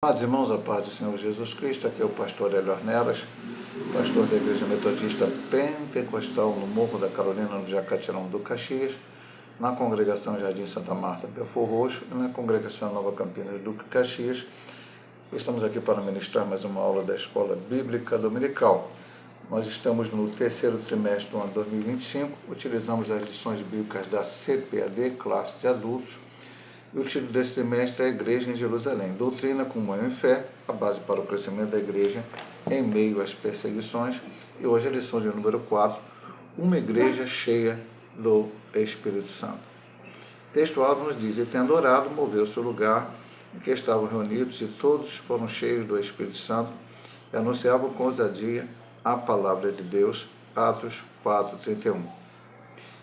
Amados irmãos, a paz do Senhor Jesus Cristo, aqui é o pastor Hélio Arnelas, pastor da Igreja Metodista Pentecostal no Morro da Carolina, no Jacatirão do Caxias, na congregação Jardim Santa Marta, Belfor Roxo, e na congregação Nova Campinas do Caxias. Estamos aqui para ministrar mais uma aula da Escola Bíblica Dominical. Nós estamos no terceiro trimestre do ano 2025, utilizamos as lições bíblicas da CPAD, classe de adultos, e o título desse trimestre é a Igreja em Jerusalém, doutrina, comunhão e fé, a base para o crescimento da igreja em meio às perseguições. E hoje a lição de número 4, uma igreja cheia do Espírito Santo. O texto alto nos diz: e tendo orado, moveu-se o lugar em que estavam reunidos, e todos foram cheios do Espírito Santo, e anunciavam com ousadia a palavra de Deus. Atos 4:31.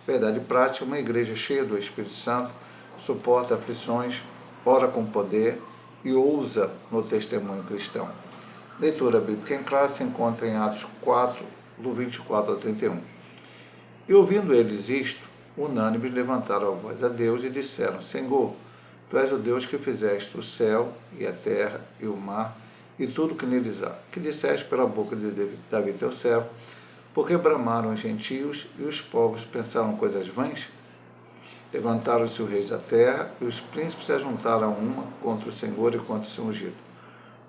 Verdade prática: uma igreja cheia do Espírito Santo suporta aflições, ora com poder e ousa no testemunho cristão. Leitura bíblica em classe se encontra em Atos 4, do 24 ao 31. E ouvindo eles isto, unânimes levantaram a voz a Deus e disseram: Senhor, Tu és o Deus que fizeste o céu e a terra e o mar e tudo que neles há, que disseste pela boca de Davi teu servo, porque bramaram os gentios e os povos pensaram coisas vãs? Levantaram-se os reis da terra, e os príncipes se ajuntaram a uma contra o Senhor e contra o seu ungido.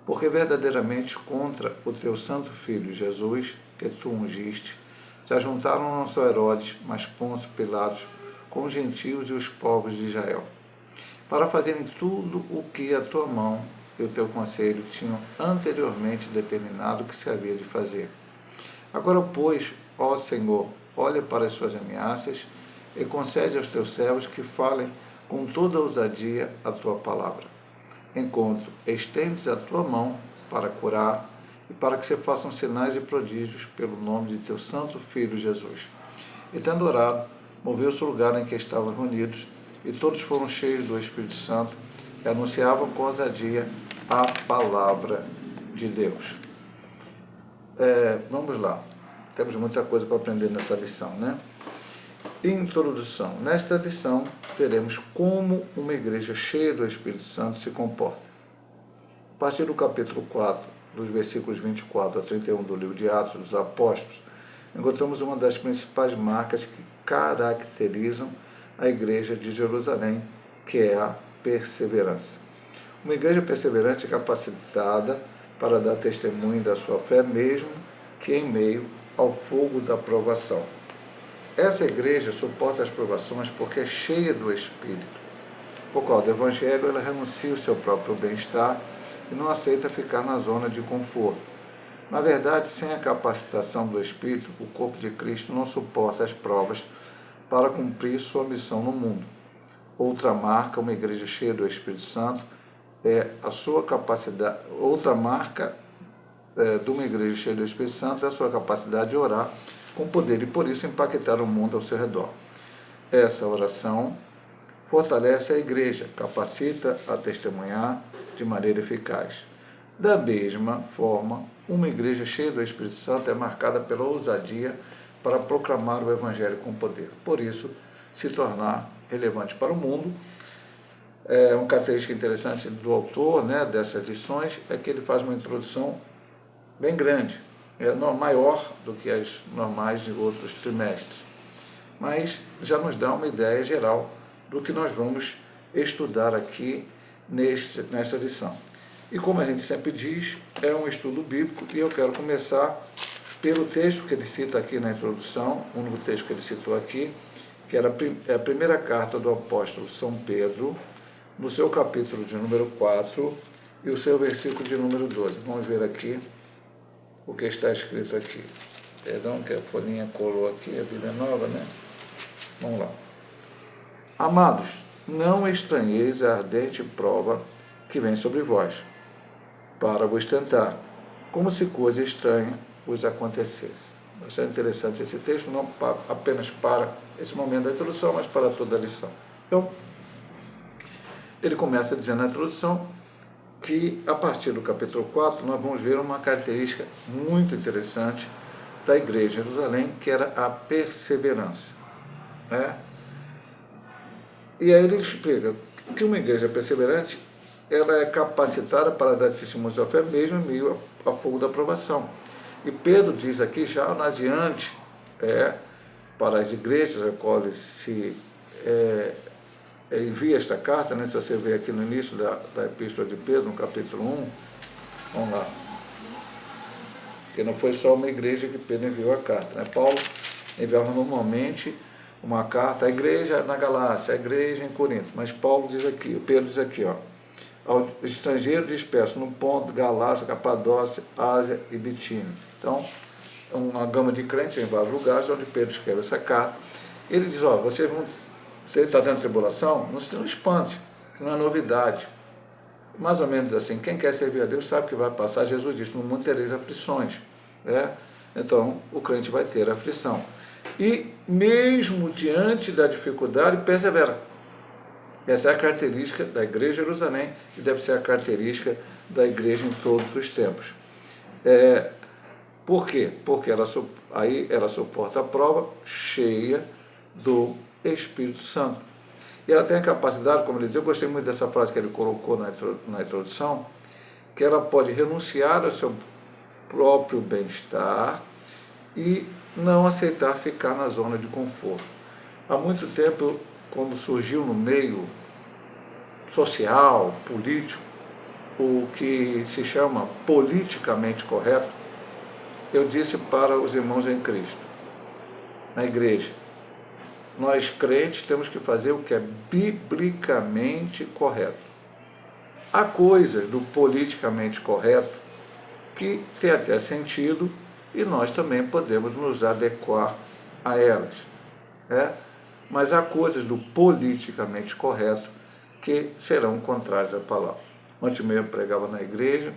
Porque verdadeiramente contra o teu santo filho Jesus, que tu ungiste, se ajuntaram não só Herodes, mas Pôncio Pilatos, com os gentios e os povos de Israel, para fazerem tudo o que a tua mão e o teu conselho tinham anteriormente determinado que se havia de fazer. Agora, pois, ó Senhor, olha para as suas ameaças e concede aos teus servos que falem com toda ousadia a tua palavra. Enquanto estendes a tua mão para curar e para que se façam sinais e prodígios pelo nome de teu santo Filho Jesus. E tendo orado, moveu-se o lugar em que estavam reunidos, e todos foram cheios do Espírito Santo e anunciavam com ousadia a palavra de Deus. Vamos lá. Temos muita coisa para aprender nessa lição, né? Introdução. Nesta lição, veremos como uma igreja cheia do Espírito Santo se comporta. A partir do capítulo 4, dos versículos 24 a 31 do livro de Atos dos Apóstolos, encontramos uma das principais marcas que caracterizam a igreja de Jerusalém, que é a perseverança. Uma igreja perseverante é capacitada para dar testemunho da sua fé, mesmo que em meio ao fogo da provação. Essa igreja suporta as provações porque é cheia do Espírito. Por causa do Evangelho, ela renuncia o seu próprio bem-estar e não aceita ficar na zona de conforto. Na verdade, sem a capacitação do Espírito, o corpo de Cristo não suporta as provas para cumprir sua missão no mundo. Outra marca, uma igreja cheia do Espírito Santo, é a sua capacidade. Outra marca de uma igreja cheia do Espírito Santo é a sua capacidade de orar com poder e por isso impactar o mundo ao seu redor. Essa oração fortalece a igreja, capacita a testemunhar de maneira eficaz. Da mesma forma, uma igreja cheia do Espírito Santo é marcada pela ousadia para proclamar o Evangelho com poder. Por isso, se tornar relevante para o mundo. Uma característica interessante do autor, né, dessas lições, é que ele faz uma introdução bem grande, maior do que as normais de outros trimestres, mas já nos dá uma ideia geral do que nós vamos estudar aqui nessa lição. E como a gente sempre diz, é um estudo bíblico e eu quero começar pelo texto que ele cita aqui na introdução, o único texto que ele citou aqui, que era a primeira carta do apóstolo São Pedro, no seu capítulo de número 4 e o seu versículo de número 12. Vamos ver aqui o que está escrito aqui. Perdão que a folhinha colou aqui, a Bíblia nova, né? Vamos lá. Amados, não estranheis a ardente prova que vem sobre vós, para vos tentar, como se coisa estranha vos acontecesse. Bastante interessante esse texto, não apenas para esse momento da introdução, mas para toda a lição. Então, ele começa dizendo na introdução que, a partir do capítulo 4, nós vamos ver uma característica muito interessante da igreja de Jerusalém, que era a perseverança. E aí ele explica que uma igreja perseverante ela é capacitada para dar testemunho da fé mesmo em meio ao fogo da provação. E Pedro diz aqui, já adiante, para as igrejas a qual ele se envia esta carta, né? Se você ver aqui no início da Epístola de Pedro, no capítulo 1, vamos lá, porque não foi só uma igreja que Pedro enviou a carta, né? Paulo enviava normalmente uma carta à igreja na Galácia, à igreja em Corinto, mas Paulo diz aqui, Pedro diz aqui, ao estrangeiro disperso no Ponto, Galácia, Capadócia, Ásia e Bitínia. Então, uma gama de crentes em vários lugares, onde Pedro escreve essa carta. Ele diz, vocês vão, se ele está tendo tribulação, não se espante, não é novidade. Mais ou menos assim, quem quer servir a Deus sabe que vai passar. Jesus disse, no mundo tereis aflições. Então, o crente vai ter aflição. E mesmo diante da dificuldade, persevera. Essa é a característica da igreja de Jerusalém e deve ser a característica da igreja em todos os tempos. Por quê? Porque aí ela suporta a prova cheia do Espírito Santo. E ela tem a capacidade, como ele diz, eu gostei muito dessa frase que ele colocou na introdução, que ela pode renunciar ao seu próprio bem-estar e não aceitar ficar na zona de conforto. Há muito tempo, quando surgiu no meio social, político, o que se chama politicamente correto, eu disse para os irmãos em Cristo, na igreja, nós crentes temos que fazer o que é biblicamente correto. Há coisas do politicamente correto que tem até sentido e nós também podemos nos adequar a elas. Mas há coisas do politicamente correto que serão contrárias à palavra. Ontem mesmo eu pregava na igreja,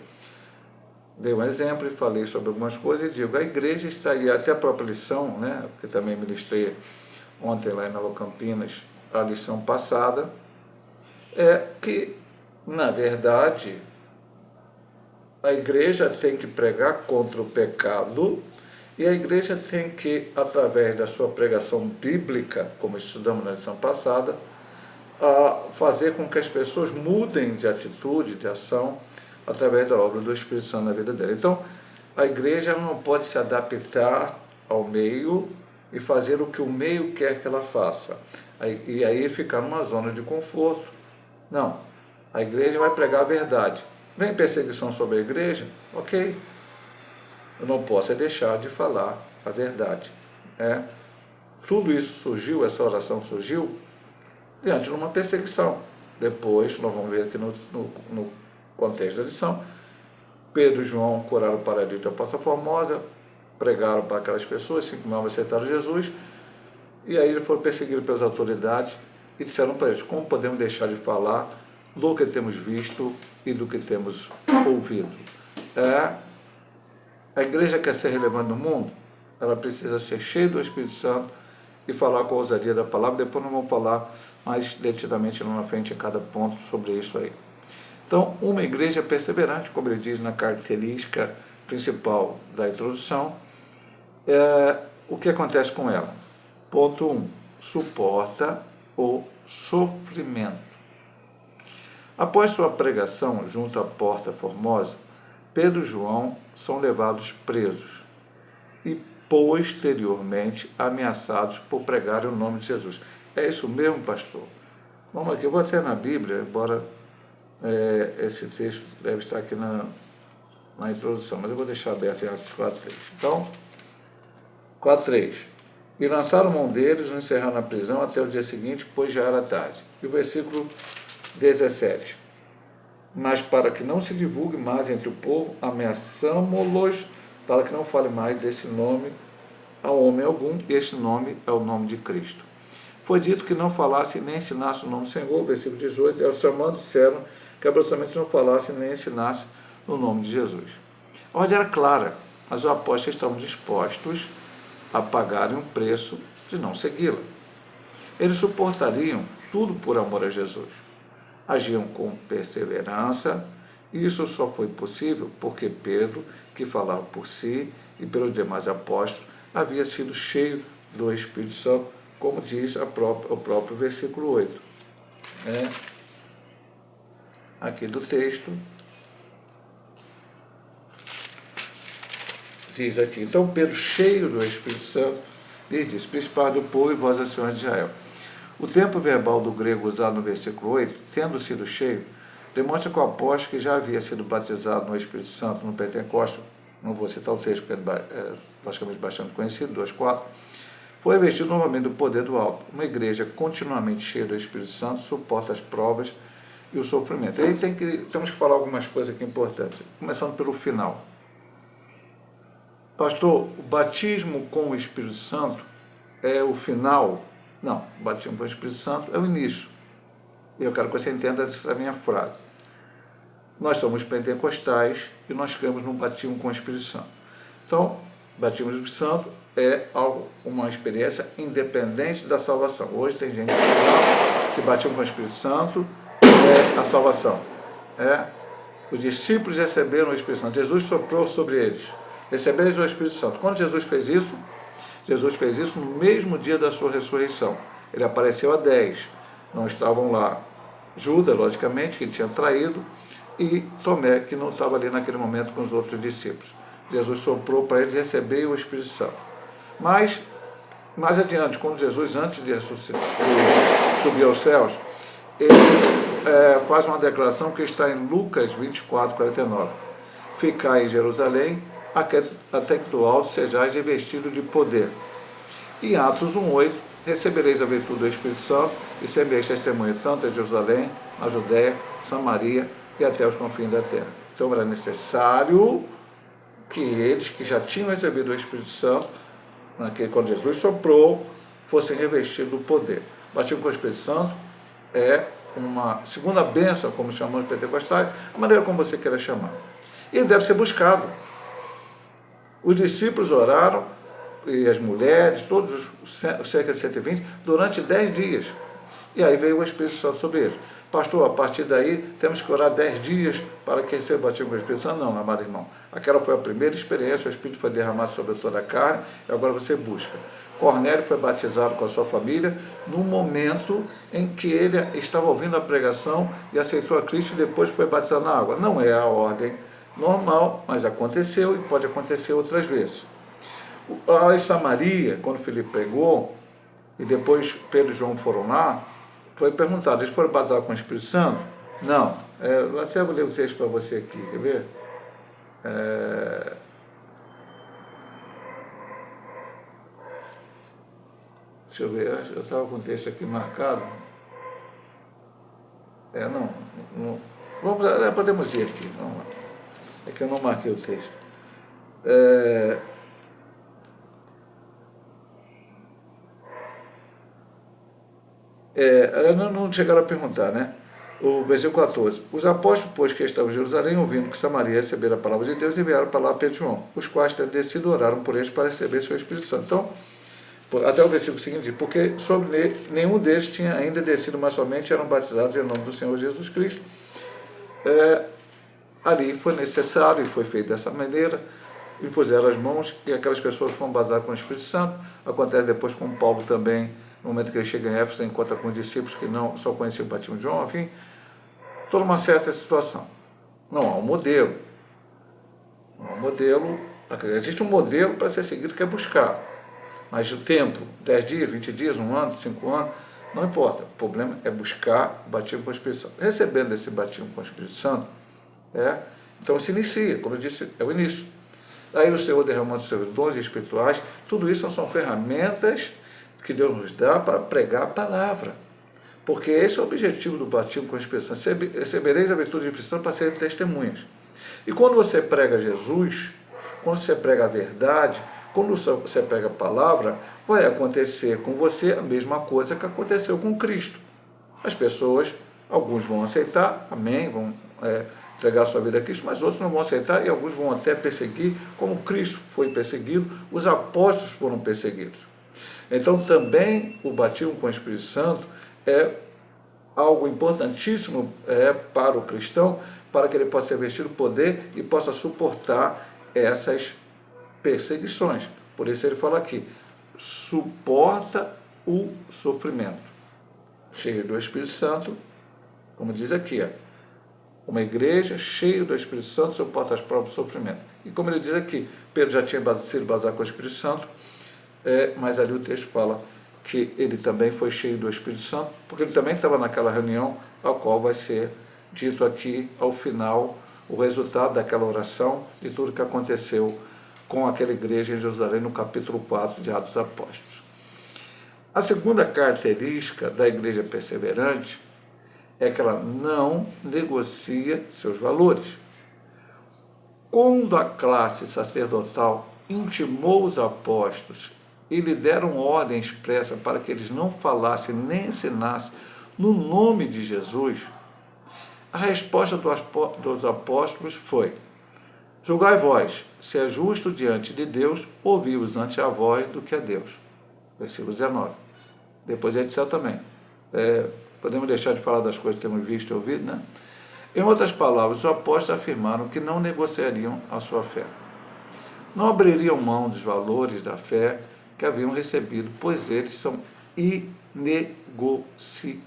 dei um exemplo e falei sobre algumas coisas e digo, a igreja está aí, até a própria lição, que também ministrei ontem lá em Nova Campinas, a lição passada, é que, na verdade, a igreja tem que pregar contra o pecado e a igreja tem que, através da sua pregação bíblica, como estudamos na lição passada, fazer com que as pessoas mudem de atitude, de ação, através da obra do Espírito Santo na vida dela. Então, a igreja não pode se adaptar ao meio e fazer o que o meio quer que ela faça. E aí ficar numa zona de conforto. Não. A igreja vai pregar a verdade. Vem perseguição sobre a igreja? Ok. Eu não posso deixar de falar a verdade. Tudo isso surgiu, essa oração surgiu, diante de uma perseguição. Depois, nós vamos ver aqui no contexto da lição, Pedro e João curaram o paralítico da Poça Formosa, pregaram para aquelas pessoas, 5 mil aceitaram Jesus, e aí eles foram perseguidos pelas autoridades e disseram para eles, como podemos deixar de falar do que temos visto e do que temos ouvido? A igreja quer ser relevante no mundo, ela precisa ser cheia do Espírito Santo e falar com a ousadia da palavra. Depois nós vamos falar mais detidamente lá na frente em cada ponto sobre isso aí. Então, uma igreja perseverante, como ele diz na característica principal da introdução, o que acontece com ela? Ponto 1. Suporta o sofrimento. Após sua pregação junto à Porta Formosa, Pedro e João são levados presos e posteriormente ameaçados por pregarem o nome de Jesus. É isso mesmo, pastor? Vamos aqui, eu vou até na Bíblia, embora esse texto deve estar aqui na introdução, mas eu vou deixar aberto em Atos 4:3. Então, 4:3. E lançaram mão deles, o encerraram na prisão até o dia seguinte, pois já era tarde. E o versículo 17. Mas para que não se divulgue mais entre o povo, ameaçamo-los para que não fale mais desse nome a homem algum, e este nome é o nome de Cristo. Foi dito que não falasse nem ensinasse o nome do Senhor, versículo 18, e ao chamando disseram que absolutamente não falasse nem ensinasse no nome de Jesus. A ordem era clara, mas os apóstolos estavam dispostos a pagarem o preço de não segui-la. Eles suportariam tudo por amor a Jesus. Agiam com perseverança, e isso só foi possível porque Pedro, que falava por si e pelos demais apóstolos, havia sido cheio do Espírito Santo, como diz o próprio versículo 8. aqui do texto, diz aqui, então Pedro, cheio do Espírito Santo, lhes diz, principal do povo e vós, anciões de Israel. O tempo verbal do grego usado no versículo 8, tendo sido cheio, demonstra que o apóstolo, que já havia sido batizado no Espírito Santo no Pentecostes, não vou citar o texto porque é logicamente bastante conhecido, 2:4, foi revestido novamente do poder do alto. Uma igreja continuamente cheia do Espírito Santo suporta as provas e o sofrimento. Aí temos que falar algumas coisas aqui importantes, começando pelo final. Pastor, o batismo com o Espírito Santo é o final? Não, o batismo com o Espírito Santo é o início. E eu quero que você entenda essa minha frase. Nós somos pentecostais e nós cremos no batismo com o Espírito Santo. Então, o batismo com o Espírito Santo é uma experiência independente da salvação. Hoje tem gente que batismo com o Espírito Santo é a salvação. Os discípulos receberam o Espírito Santo. Jesus soprou sobre eles. Receberam o Espírito Santo. Quando Jesus fez isso no mesmo dia da sua ressurreição. Ele apareceu a 10. Não estavam lá Judas, logicamente, que ele tinha traído, e Tomé, que não estava ali naquele momento com os outros discípulos. Jesus soprou para eles receber o Espírito Santo. Mas, mais adiante, quando Jesus, antes de subir aos céus, ele faz uma declaração que está em Lucas 24:49. Ficai em Jerusalém, até que do alto sejais revestido de poder. E Atos 1:8, recebereis a virtude do Espírito Santo e sereis testemunha tanto em Jerusalém, na Judéia, Samaria e até os confins da terra. Então era necessário que eles que já tinham recebido o Espírito Santo, quando Jesus soprou, fossem revestidos do poder. Batismo com o Espírito Santo é uma segunda bênção, como chamamos de pentecostais, a maneira como você queira chamar. E deve ser buscado. Os discípulos oraram, e as mulheres, todos os cerca de 120, durante 10 dias. E aí veio o Espírito Santo sobre eles. Pastor, a partir daí temos que orar 10 dias para que receba o batismo com o Espírito Santo? Não, amado irmão. Aquela foi a primeira experiência, o Espírito foi derramado sobre toda a carne, e agora você busca. Cornélio foi batizado com a sua família no momento em que ele estava ouvindo a pregação e aceitou a Cristo e depois foi batizado na água. Não é a ordem normal, mas aconteceu e pode acontecer outras vezes. Em Samaria, quando Filipe pregou, e depois Pedro e João foram lá, foi perguntado, eles foram batizados com o Espírito Santo? Não. Eu até vou ler o texto para você aqui, quer ver? Deixa eu ver, eu estava com o texto aqui marcado. Podemos ir aqui. Não, é que eu não marquei o texto. Não chegaram a perguntar, né? O versículo 14. Os apóstolos, pois, que estavam em Jerusalém, ouvindo que Samaria recebera a palavra de Deus, enviaram para lá Pedro e João, os quais, tendo descido, oraram por eles para receber seu Espírito Santo. Então, até o versículo seguinte, porque sobre nenhum deles tinha ainda descido, mas somente eram batizados em nome do Senhor Jesus Cristo. Ali foi necessário e foi feito dessa maneira, e puseram as mãos, e aquelas pessoas foram batizadas com o Espírito Santo. Acontece depois com Paulo também, no momento que ele chega em Éfeso, encontra com os discípulos que não só conheciam o batismo de João, enfim, toda uma certa situação. Não há um modelo. Não há um modelo. Existe um modelo para ser seguido, que é buscar. Mas o tempo, 10 dias, 20 dias, 1 ano, 5 anos, não importa. O problema é buscar o batismo com o Espírito Santo. Recebendo esse batismo com o Espírito Santo, então se inicia, como eu disse, é o início. Aí o Senhor derramando os seus dons espirituais, tudo isso são ferramentas que Deus nos dá para pregar a palavra. Porque esse é o objetivo do batismo com o Espírito Santo. Recebereis a virtude do Espírito Santo para serem testemunhas. E quando você prega Jesus, quando você prega a verdade, quando você prega a palavra, vai acontecer com você a mesma coisa que aconteceu com Cristo. As pessoas, alguns vão aceitar, amém, vão entregar a sua vida a Cristo, mas outros não vão aceitar e alguns vão até perseguir, como Cristo foi perseguido, os apóstolos foram perseguidos. Então também o batismo com o Espírito Santo é algo importantíssimo para o cristão, para que ele possa ser vestido de poder e possa suportar essas perseguições. Por isso ele fala aqui, suporta o sofrimento. Cheio do Espírito Santo, como diz aqui, Uma igreja cheia do Espírito Santo suporta as provas do sofrimento. E como ele diz aqui, Pedro já tinha sido batizado com o Espírito Santo, mas ali o texto fala que ele também foi cheio do Espírito Santo, porque ele também estava naquela reunião, a qual vai ser dito aqui ao final o resultado daquela oração, de tudo que aconteceu com aquela igreja em Jerusalém, no capítulo 4 de Atos dos Apóstolos. A segunda característica da igreja perseverante é que ela não negocia seus valores. Quando a classe sacerdotal intimou os apóstolos e lhe deram ordem expressa para que eles não falassem nem ensinassem no nome de Jesus, a resposta dos apóstolos foi: julgai vós, se é justo diante de Deus, ouvi-vos antes a vós do que a Deus. Versículo 19. Depois ele disse também, podemos deixar de falar das coisas que temos visto e ouvido, né? Em outras palavras, os apóstolos afirmaram que não negociariam a sua fé. Não abririam mão dos valores da fé que haviam recebido, pois eles são inegociáveis.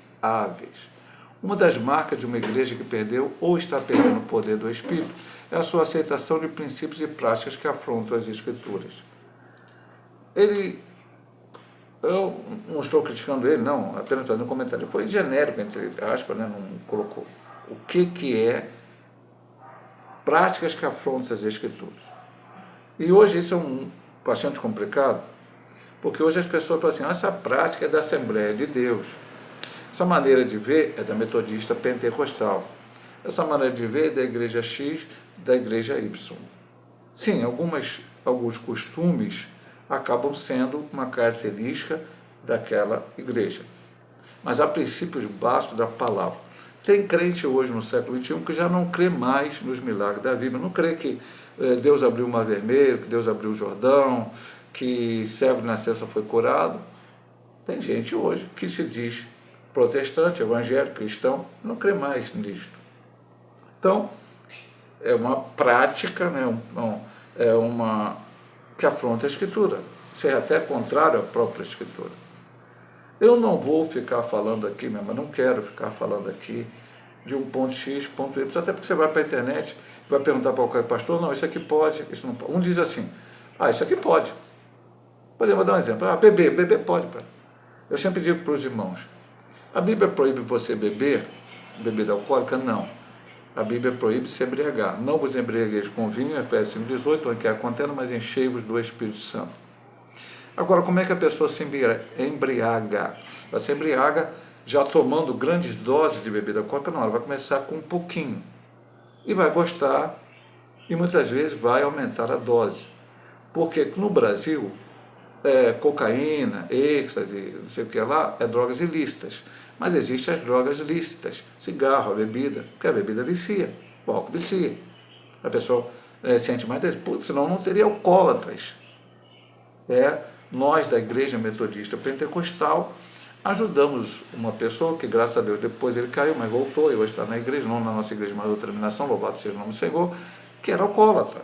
Uma das marcas de uma igreja que perdeu ou está perdendo o poder do Espírito é a sua aceitação de princípios e práticas que afrontam as Escrituras. Eu não estou criticando ele, não, apenas fazendo um comentário. Foi genérico, entre aspas, né? Não colocou o que é práticas que afrontam as Escrituras. E hoje isso é bastante complicado, porque hoje as pessoas falam assim: essa prática é da Assembleia de Deus, essa maneira de ver é da metodista pentecostal, essa maneira de ver é da igreja X, da igreja Y. Sim, alguns costumes acabam sendo uma característica daquela igreja, mas há princípios básicos da palavra. Tem crente hoje no século XXI que já não crê mais nos milagres da Bíblia, não crê que Deus abriu o Mar Vermelho, que Deus abriu o Jordão, que cego de nascença foi curado. Tem gente hoje que se diz protestante, evangélico, cristão, não crê mais nisto. Então, é uma prática, né, que afronta a Escritura. Isso é até contrário à própria Escritura. Eu não vou ficar falando aqui, meu irmão, não quero ficar falando aqui de um ponto X, ponto Y, até porque você vai para a internet e vai perguntar para qualquer pastor: não, isso aqui pode, isso não pode. Um diz assim: isso aqui pode. Por exemplo, vou dar um exemplo: beber pode. Eu sempre digo para os irmãos: a Bíblia proíbe você beber bebida alcoólica? Não. A Bíblia proíbe se embriagar. Não vos embriagueis com vinho, Efésios 5,18, onde quer contendo, mas enchei-vos do Espírito Santo. Agora, como é que a pessoa se embriaga? Ela se embriaga já tomando grandes doses de bebida alcoólica? Não, ela vai começar com um pouquinho. E vai gostar, e muitas vezes vai aumentar a dose. Porque no Brasil, cocaína, êxtase, não sei o que lá, drogas ilícitas. Mas existem as drogas lícitas, cigarro, a bebida, porque a bebida vicia, o álcool vicia. A pessoa sente mais, senão não teria alcoólatras. Nós da Igreja Metodista Pentecostal ajudamos uma pessoa que, graças a Deus, depois ele caiu, mas voltou, e hoje está na igreja, não na nossa igreja, mas outra denominação, louvado seja o nome do Senhor, que era alcoólatra.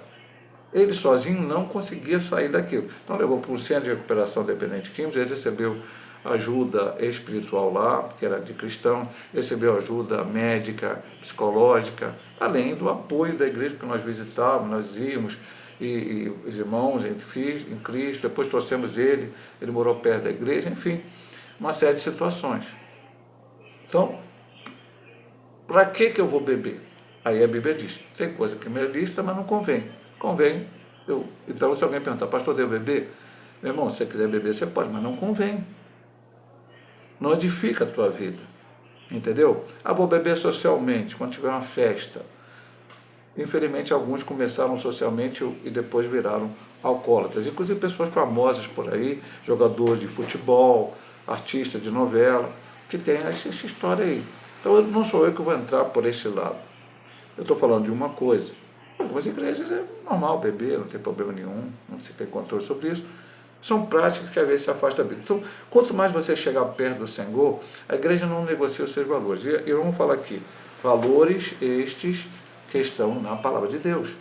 Ele sozinho não conseguia sair daquilo. Então levou para um centro de recuperação dependente químico, ele recebeu ajuda espiritual lá, que era de cristão, recebeu ajuda médica, psicológica, além do apoio da igreja, que nós visitávamos, nós íamos, e os irmãos em Cristo, depois trouxemos ele morou perto da igreja, enfim, uma série de situações. Então, para que eu vou beber? Aí a Bíblia diz: tem coisa que me é lícita, mas não convém. Convém. Então, se alguém perguntar: pastor, devo beber? Meu irmão, se você quiser beber, você pode, mas não convém. Não edifica a tua vida. Entendeu? Vou beber socialmente, quando tiver uma festa. Infelizmente, alguns começaram socialmente e depois viraram alcoólatras. Inclusive pessoas famosas por aí, jogadores de futebol, artistas de novela, que tem essa história aí. Então, não sou eu que vou entrar por esse lado. Eu estou falando de uma coisa. Algumas igrejas é normal beber, não tem problema nenhum, não se tem controle sobre isso. São práticas que às vezes se afastam da Bíblia. Então, quanto mais você chegar perto do Senhor, a igreja não negocia os seus valores. E vamos falar aqui: valores estes que estão na palavra de Deus.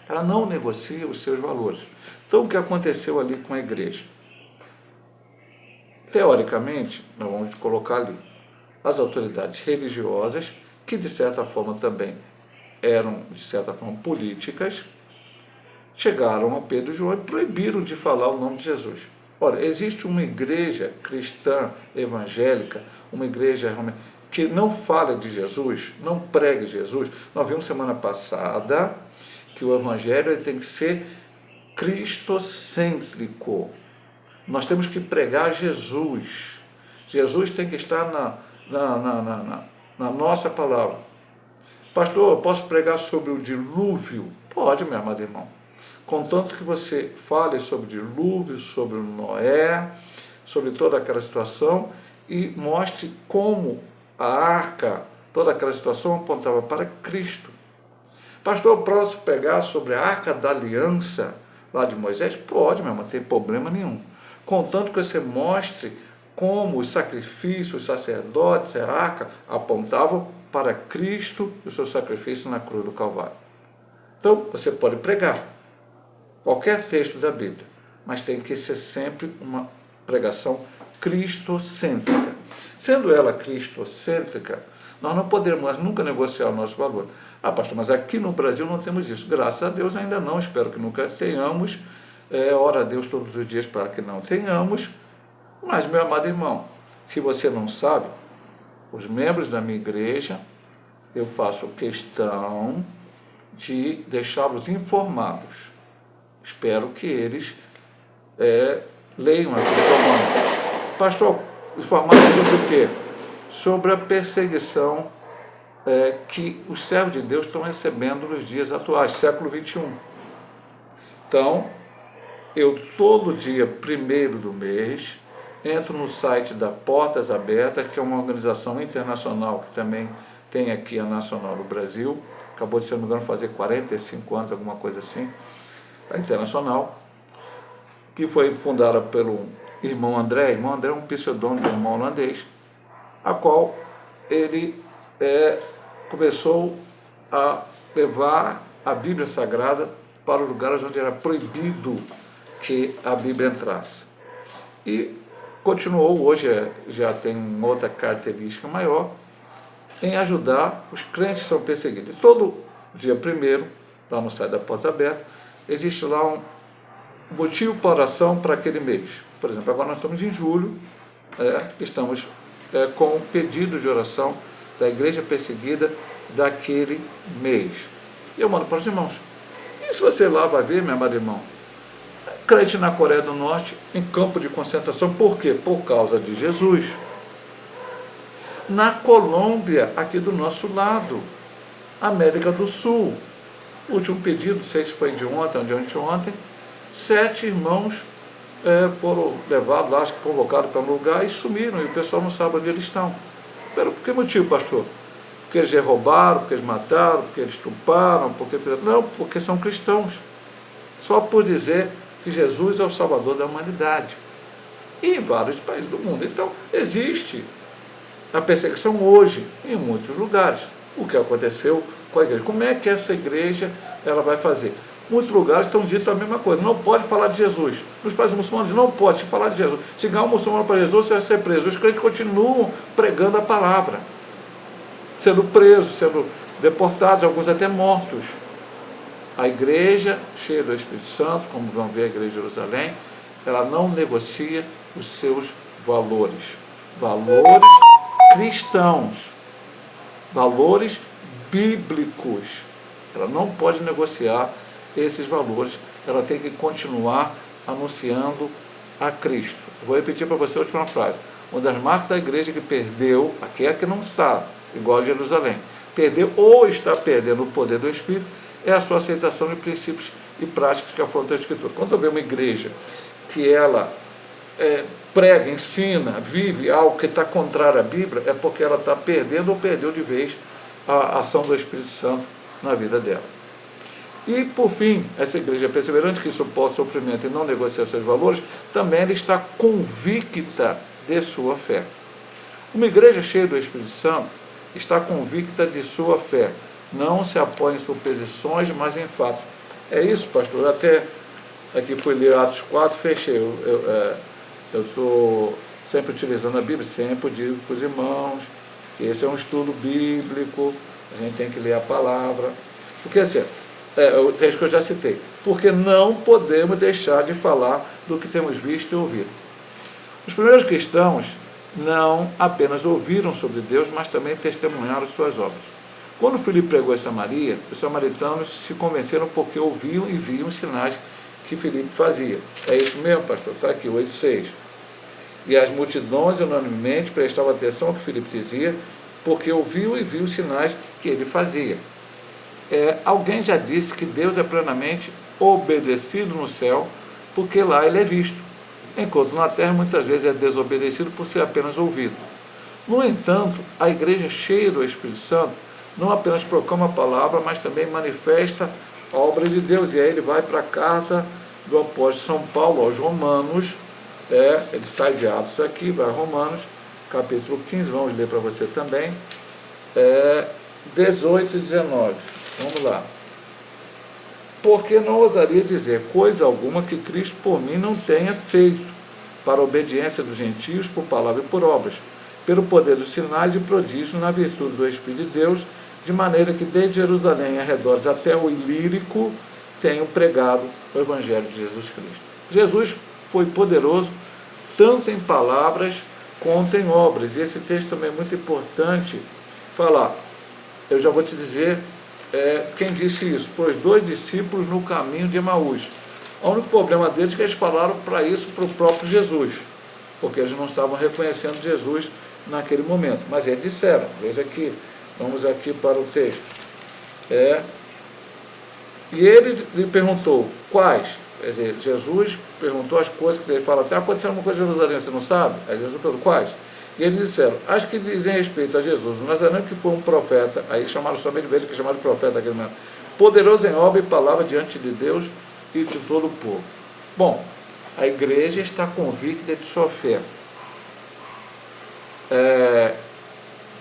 Ela não negocia os seus valores. Então, o que aconteceu ali com a igreja? Teoricamente, nós vamos colocar ali, as autoridades religiosas que de certa forma também eram, de certa forma, políticas, chegaram a Pedro e João e proibiram de falar o nome de Jesus. Ora, existe uma igreja cristã, evangélica, uma igreja que não fala de Jesus, não prega Jesus. Nós vimos semana passada que o evangelho tem que ser cristocêntrico. Nós temos que pregar Jesus. Jesus tem que estar na nossa palavra. Pastor, eu posso pregar sobre o dilúvio? Pode, meu amado irmão. Contanto que você fale sobre o dilúvio, sobre o Noé, sobre toda aquela situação e mostre como a arca, toda aquela situação apontava para Cristo. Pastor, eu posso pregar sobre a arca da aliança lá de Moisés? Pode, meu irmão, não tem problema nenhum. Contanto que você mostre como os sacrifícios, os sacerdotes, a arca apontavam para Cristo e o seu sacrifício na cruz do Calvário. Então, você pode pregar qualquer texto da Bíblia, mas tem que ser sempre uma pregação cristocêntrica. Sendo ela cristocêntrica, nós não podemos nunca negociar o nosso valor. Ah, pastor, mas aqui no Brasil não temos isso. Graças a Deus ainda não, espero que nunca tenhamos. Ora a Deus todos os dias para que não tenhamos. Mas, meu amado irmão, se você não sabe, os membros da minha igreja, eu faço questão de deixá-los informados. Espero que eles leiam aquilo que eu mando. Pastor, informados sobre o quê? Sobre a perseguição que os servos de Deus estão recebendo nos dias atuais, século 21. Então, eu todo dia, 1º do mês, entro no site da Portas Abertas, que é uma organização internacional que também tem aqui a nacional no Brasil, acabou de, se não me engano, fazer 45 anos, alguma coisa assim, a internacional, que foi fundada pelo irmão André. Irmão André é um pseudônimo de irmão holandês, a qual ele começou a levar a Bíblia Sagrada para os lugares onde era proibido que a Bíblia entrasse. E continuou, hoje já tem outra característica maior, em ajudar os crentes que são perseguidos. Todo dia 1º, lá no site da Portas Abertas, existe lá um motivo para oração para aquele mês. Por exemplo, agora nós estamos em julho, estamos com um pedido de oração da igreja perseguida daquele mês. E eu mando para os irmãos. E se você lá vai ver, meu amado irmão, crente na Coreia do Norte, em campo de concentração, por quê? Por causa de Jesus. Na Colômbia, aqui do nosso lado, América do Sul, o último pedido, não sei se foi de ontem ou de anteontem, 7 irmãos foram levados lá, acho que convocados para um lugar e sumiram, e o pessoal não sabe onde eles estão. Por que motivo, pastor? Porque eles roubaram, porque eles mataram, porque eles estupraram, porque... Não, porque são cristãos. Só por dizer que Jesus é o Salvador da humanidade. E em vários países do mundo. Então, existe a perseguição hoje em muitos lugares. O que aconteceu com a igreja? Como é que essa igreja ela vai fazer? Muitos lugares estão dito a mesma coisa. Não pode falar de Jesus. Nos países muçulmanos não pode se falar de Jesus. Se ganhar um muçulmano para Jesus, você vai ser preso. Os crentes continuam pregando a palavra, sendo presos, sendo deportados, alguns até mortos. A igreja, cheia do Espírito Santo, como vão ver a igreja de Jerusalém, ela não negocia os seus valores. Valores cristãos. Valores bíblicos. Ela não pode negociar esses valores. Ela tem que continuar anunciando a Cristo. Eu vou repetir para você a última frase. Uma das marcas da igreja que perdeu, aqui é que não está igual a Jerusalém, perdeu ou está perdendo o poder do Espírito, é a sua aceitação de princípios e práticas que afrontam a Escritura. Quando eu vejo uma igreja que ela prega, ensina, vive algo que está contrário à Bíblia, é porque ela está perdendo ou perdeu de vez a ação do Espírito Santo na vida dela. E, por fim, essa igreja perseverante, que suporta o sofrimento e não negocia seus valores, também ela está convicta de sua fé. Uma igreja cheia do Espírito Santo está convicta de sua fé. Não se apoia em suposições, mas em fatos. É isso, pastor. Até aqui fui ler Atos 4, fechei. Eu estou sempre utilizando a Bíblia, sempre digo para os irmãos, Esse é um estudo bíblico, a gente tem que ler a palavra. Porque assim, o texto que eu já citei. Porque não podemos deixar de falar do que temos visto e ouvido. Os primeiros cristãos não apenas ouviram sobre Deus, mas também testemunharam suas obras. Quando Filipe pregou em Samaria, os samaritanos se convenceram porque ouviam e viam os sinais que Filipe fazia. É isso mesmo, pastor? Está aqui, 8,6. E as multidões unanimemente prestavam atenção ao que Filipe dizia, porque ouviu e viu os sinais que ele fazia. Alguém já disse que Deus é plenamente obedecido no céu, porque lá ele é visto, enquanto na terra muitas vezes é desobedecido por ser apenas ouvido. No entanto, a igreja cheia do Espírito Santo não apenas proclama a palavra, mas também manifesta a obra de Deus. E aí ele vai para a carta do apóstolo São Paulo aos Romanos, ele sai de Atos aqui, vai a Romanos, capítulo 15, vamos ler para você também, 18 e 19. Vamos lá. Porque não ousaria dizer coisa alguma que Cristo por mim não tenha feito, para a obediência dos gentios por palavra e por obras, pelo poder dos sinais e prodígios na virtude do Espírito de Deus, de maneira que desde Jerusalém e arredores até o Ilírico tenho pregado o Evangelho de Jesus Cristo. Jesus foi poderoso tanto em palavras quanto em obras, e esse texto também é muito importante falar. Eu já vou te dizer quem disse isso, foi os 2 discípulos no caminho de Emaús. O único problema deles é que eles falaram para isso para o próprio Jesus, porque eles não estavam reconhecendo Jesus naquele momento, mas eles disseram, veja aqui, vamos aqui para o texto, e ele lhe perguntou, quais? Quer dizer, Jesus perguntou as coisas que ele fala, até aconteceu uma coisa em Jerusalém, você não sabe? Aí Jesus perguntou, quais? E eles disseram, as que dizem respeito a Jesus, o Nazareno que foi um profeta, aí chamaram somente de vez que chamaram de profeta naquele momento, poderoso em obra e palavra diante de Deus e de todo o povo. Bom, a igreja está convicta de sua fé.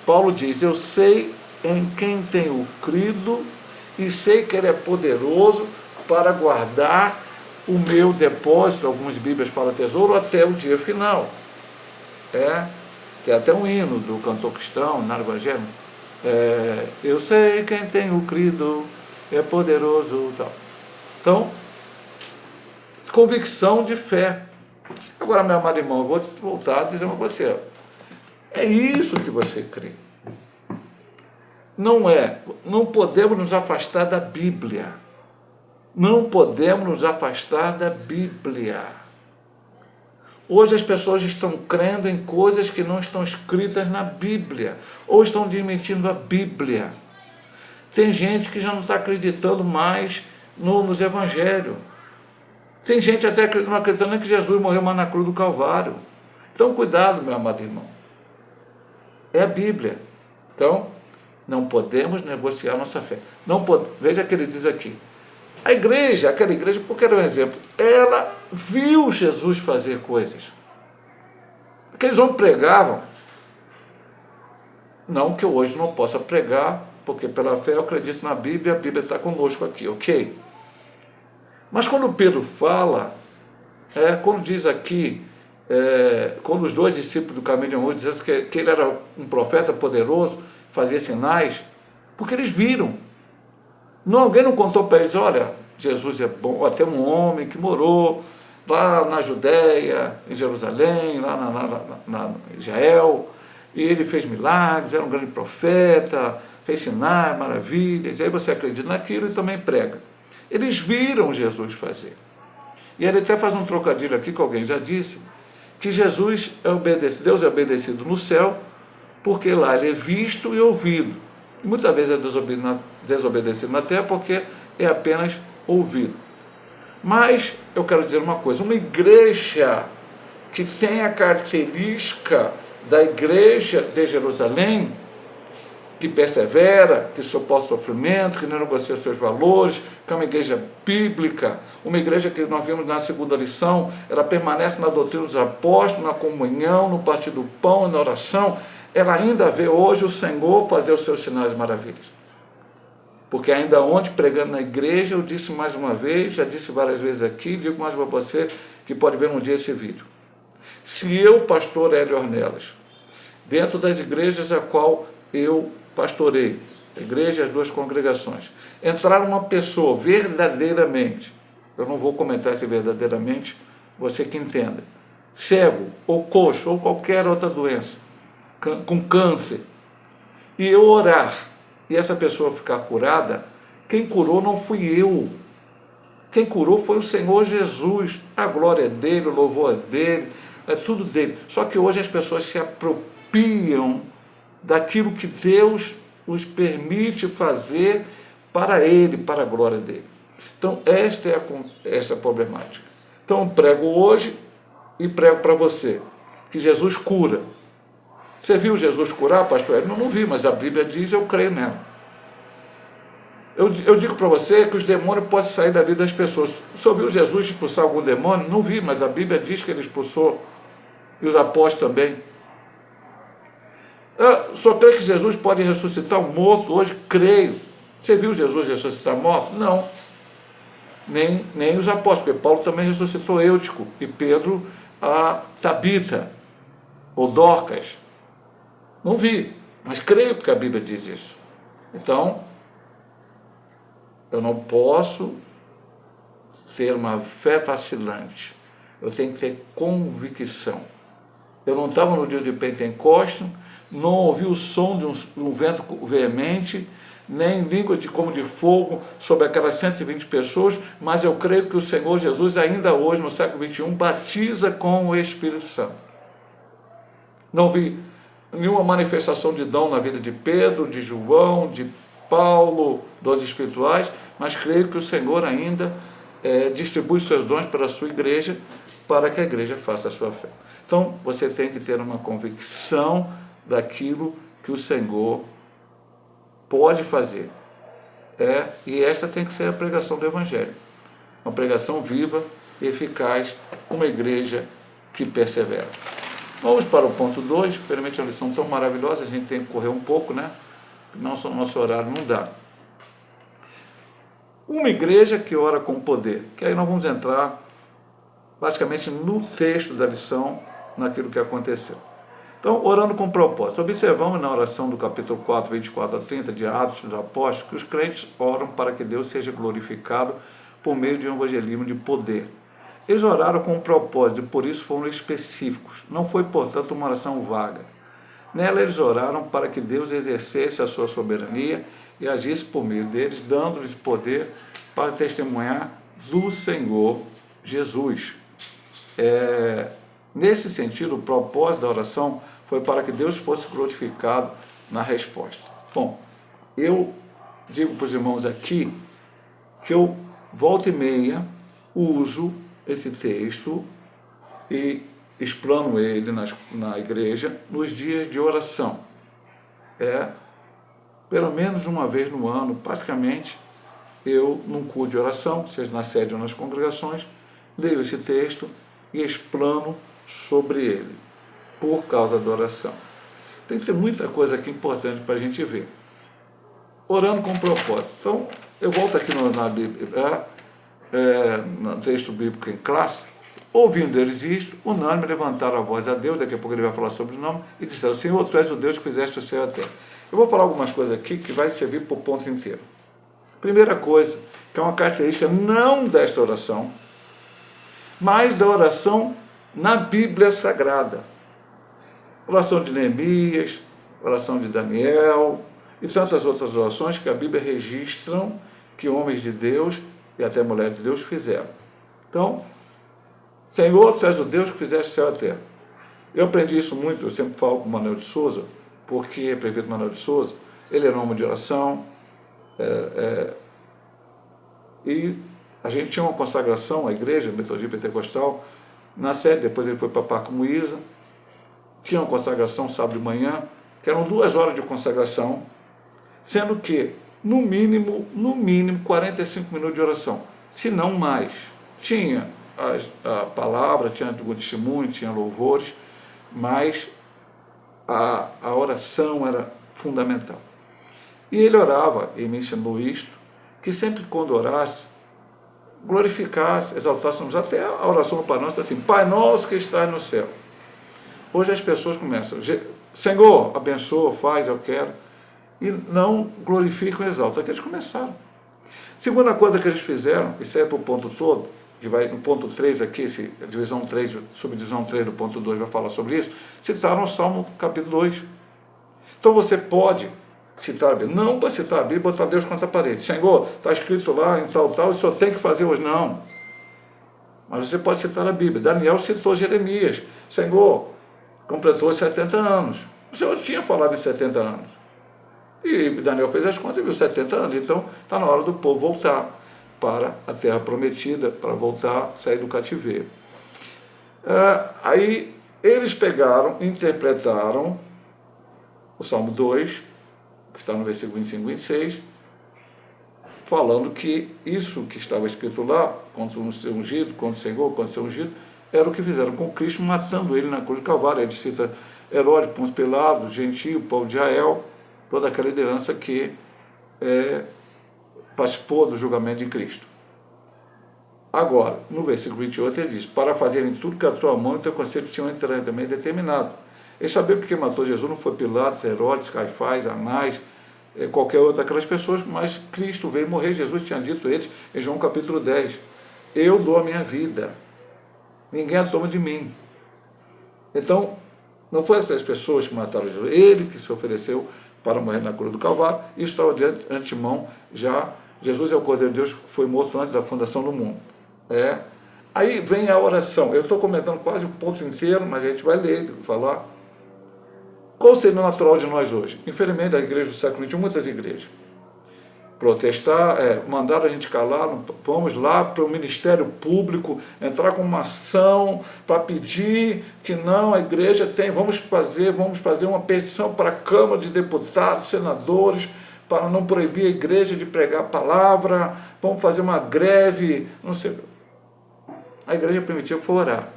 Paulo diz, eu sei em quem tenho crido e sei que ele é poderoso para guardar o meu depósito, algumas bíblias falam tesouro, até o dia final. Que é até um hino do cantor cristão, no Evangelho. Eu sei quem tenho crido, é poderoso. Tal. Então, convicção de fé. Agora, meu amado irmão, eu vou voltar a dizer para você. É isso que você crê. Não podemos nos afastar da Bíblia. Não podemos nos afastar da Bíblia. Hoje as pessoas estão crendo em coisas que não estão escritas na Bíblia, ou estão desmentindo a Bíblia. Tem gente que já não está acreditando mais nos Evangelhos. Tem gente até não acreditando que Jesus morreu mais na cruz do Calvário. Então, cuidado, meu amado irmão. É a Bíblia. Então, não podemos negociar nossa fé. Veja que ele diz aqui. A igreja, aquela igreja, porque era um exemplo, ela viu Jesus fazer coisas. Aqueles homens pregavam. Não que eu hoje não possa pregar, porque pela fé eu acredito na Bíblia, a Bíblia está conosco aqui, ok? Mas quando Pedro fala, quando diz aqui, quando os 2 discípulos do caminho de Emaús dizem que ele era um profeta poderoso, fazia sinais, porque eles viram. Alguém não contou para eles, olha, Jesus é bom, ou até um homem que morou lá na Judéia, em Jerusalém, lá na Israel, e ele fez milagres, era um grande profeta, fez sinais, maravilhas, e aí você acredita naquilo e também prega. Eles viram Jesus fazer. E ele até faz um trocadilho aqui, que alguém já disse, que Jesus Deus é obedecido no céu, porque lá ele é visto e ouvido. E muitas vezes é desobedecido na terra porque é apenas ouvido. Mas eu quero dizer uma coisa, uma igreja que tem a característica da igreja de Jerusalém, que persevera, que suporta o sofrimento, que não negocia seus valores, que é uma igreja bíblica, uma igreja que nós vimos na segunda lição, ela permanece na doutrina dos apóstolos, na comunhão, no partir do pão e na oração, ela ainda vê hoje o Senhor fazer os seus sinais e maravilhas. Porque ainda ontem, pregando na igreja, eu disse mais uma vez, já disse várias vezes aqui, digo mais para você, que pode ver um dia esse vídeo. Se eu, pastor Hélio Ornelas, dentro das igrejas a qual eu pastorei, a igreja e as duas congregações, entrar uma pessoa verdadeiramente, eu não vou comentar se verdadeiramente, você que entenda, cego, ou coxo, ou qualquer outra doença, com câncer, e eu orar, e essa pessoa ficar curada, quem curou não fui eu. Quem curou foi o Senhor Jesus. A glória é dele, o louvor é dele, é tudo dele. Só que hoje as pessoas se apropriam daquilo que Deus os permite fazer para ele, para a glória dele. Então, esta é a problemática. Então, prego hoje e prego para você que Jesus cura. Você viu Jesus curar, pastor? Eu não vi, mas a Bíblia diz, eu creio nela. Eu digo para você que os demônios podem sair da vida das pessoas. Você ouviu Jesus expulsar algum demônio? Não vi, mas a Bíblia diz que ele expulsou. E os apóstolos também. Eu só creio que Jesus pode ressuscitar um morto hoje? Creio. Você viu Jesus ressuscitar morto? Não. Nem os apóstolos, porque Paulo também ressuscitou Eutico e Pedro a Tabita, ou Dorcas. Não vi, mas creio porque a Bíblia diz isso. Então, eu não posso ter uma fé vacilante. Eu tenho que ter convicção. Eu não estava no dia de Pentecostes, não ouvi o som de um vento veemente, nem língua como de fogo sobre aquelas 120 pessoas, mas eu creio que o Senhor Jesus, ainda hoje, no século XXI, batiza com o Espírito Santo. Não vi nenhuma manifestação de dom na vida de Pedro, de João, de Paulo, dons espirituais, mas creio que o Senhor ainda distribui seus dons para a sua igreja, para que a igreja faça a sua fé. Então, você tem que ter uma convicção daquilo que o Senhor pode fazer. E esta tem que ser a pregação do Evangelho. Uma pregação viva, eficaz, uma igreja que persevera. Vamos para o ponto 2, realmente é uma lição tão maravilhosa, a gente tem que correr um pouco, né? Nosso horário não dá. Uma igreja que ora com poder, que aí nós vamos entrar basicamente no texto da lição, naquilo que aconteceu. Então, orando com propósito. Observamos na oração do capítulo 4, 24 a 30 de Atos dos Apóstolos, que os crentes oram para que Deus seja glorificado por meio de um evangelismo de poder. Eles oraram com propósito e por isso foram específicos. Não foi, portanto, uma oração vaga. Nela eles oraram para que Deus exercesse a sua soberania e agisse por meio deles, dando-lhes poder para testemunhar do Senhor Jesus. Nesse sentido, o propósito da oração foi para que Deus fosse glorificado na resposta. Bom, eu digo para os irmãos aqui que eu, volta e meia, uso esse texto e explano ele na igreja nos dias de oração. Pelo menos uma vez no ano, praticamente, eu, num culto de oração, seja na sede ou nas congregações, leio esse texto e explano sobre ele, por causa da oração. Tem que ter muita coisa aqui importante para a gente ver. Orando com propósito. Então, eu volto aqui na Bíblia, no texto bíblico em classe, ouvindo eles isto, unânime levantaram a voz a Deus, daqui a pouco ele vai falar sobre o nome, e disseram, Senhor, Tu és o Deus que fizeste o céu e a terra. Eu vou falar algumas coisas aqui que vai servir para o ponto inteiro. Primeira coisa, que é uma característica não desta oração, mas da oração na Bíblia Sagrada. Oração de Neemias, oração de Daniel e tantas outras orações que a Bíblia registram que homens de Deus e até mulheres de Deus fizeram. Então, Senhor, Tu és o Deus que fizeste o céu e a terra. Eu aprendi isso muito, eu sempre falo com o Manuel de Souza, porque, prefeito Manuel de Souza, ele é nome de oração, e a gente tinha uma consagração, a igreja metodista pentecostal, na sede, depois ele foi para Parque Moísa, tinha uma consagração sábado de manhã, que eram 2 horas de consagração, sendo que, no mínimo 45 minutos de oração, se não mais. Tinha a palavra, tinha o testemunho, tinha louvores, mas a oração era fundamental. E ele orava, e me ensinou isto, que sempre quando orasse, glorificasse, exaltasse, até a oração do Pai Nosso assim, Pai Nosso que estás no céu. Hoje as pessoas começam, Senhor, abençoa, faz, eu quero. E não glorificam e exaltam. É que eles começaram. Segunda coisa que eles fizeram, isso é para o ponto todo, que vai no ponto 3 aqui, divisão 3, subdivisão 3 do ponto 2 vai falar sobre isso, citaram o Salmo capítulo 2. Então você pode citar a Bíblia, não para citar a Bíblia e botar Deus contra a parede. Senhor, está escrito lá em tal, o senhor tem que fazer hoje. Não. Mas você pode citar a Bíblia. Daniel citou Jeremias. Senhor, completou 70 anos. O Senhor tinha falado em 70 anos. E Daniel fez as contas e viu 70 anos. Então, está na hora do povo voltar para a terra prometida, para voltar, sair do cativeiro. Aí, eles pegaram, interpretaram o Salmo 2, que está no versículo 25 e 26, falando que isso que estava escrito lá, contra o ser ungido, contra o Senhor, contra o ser ungido, era o que fizeram com Cristo, matando ele na cruz do Calvário. Ele cita Herodes, Pôncio Pilatos, Gentio, Paulo de Jael, toda aquela liderança que participou do julgamento de Cristo. Agora, no versículo 28, ele diz, para fazerem tudo que a tua mão e o teu conselho tinham também determinado. Eles sabiam que quem matou Jesus não foi Pilatos, Herodes, Caifás, Anás, qualquer outra daquelas pessoas, mas Cristo veio morrer. Jesus tinha dito a eles em João capítulo 10, eu dou a minha vida, ninguém a toma de mim. Então, não foi essas pessoas que mataram Jesus, ele que se ofereceu para morrer na cruz do Calvário, e estava de antemão já, Jesus é o Cordeiro de Deus que foi morto antes da fundação do mundo. Aí vem a oração, eu estou comentando quase o ponto inteiro, mas a gente vai ler, falar. Qual seria o natural de nós hoje? Infelizmente, da igreja do século XXI, muitas igrejas protestar, mandaram a gente calar, vamos lá para o Ministério Público, entrar com uma ação para pedir que não, a igreja tem, vamos fazer uma petição para a Câmara de Deputados, senadores, para não proibir a igreja de pregar a palavra, vamos fazer uma greve, não sei. A igreja primitiva foi orar.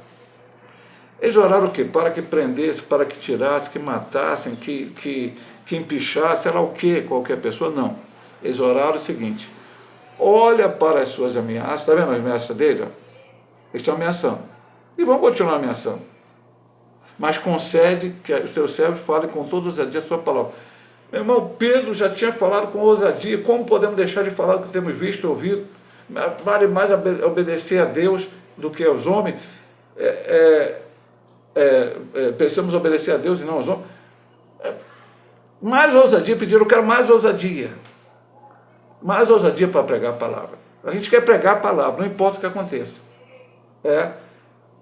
Eles oraram o quê? Para que prendesse, para que tirasse, que matassem, que empichasse, sei lá o quê, qualquer pessoa, não. Eles oraram o seguinte, olha para as suas ameaças, está vendo a ameaça dele? Eles estão ameaçando. E vão continuar ameaçando. Mas concede que os teus servos falem com toda ousadia a sua palavra. Meu irmão, Pedro já tinha falado com ousadia, como podemos deixar de falar o que temos visto e ouvido? Vale mais obedecer a Deus do que aos homens. Precisamos obedecer a Deus e não aos homens. Mais ousadia, pediram, eu quero mais ousadia. Mais ousadia para pregar a palavra. A gente quer pregar a palavra, não importa o que aconteça.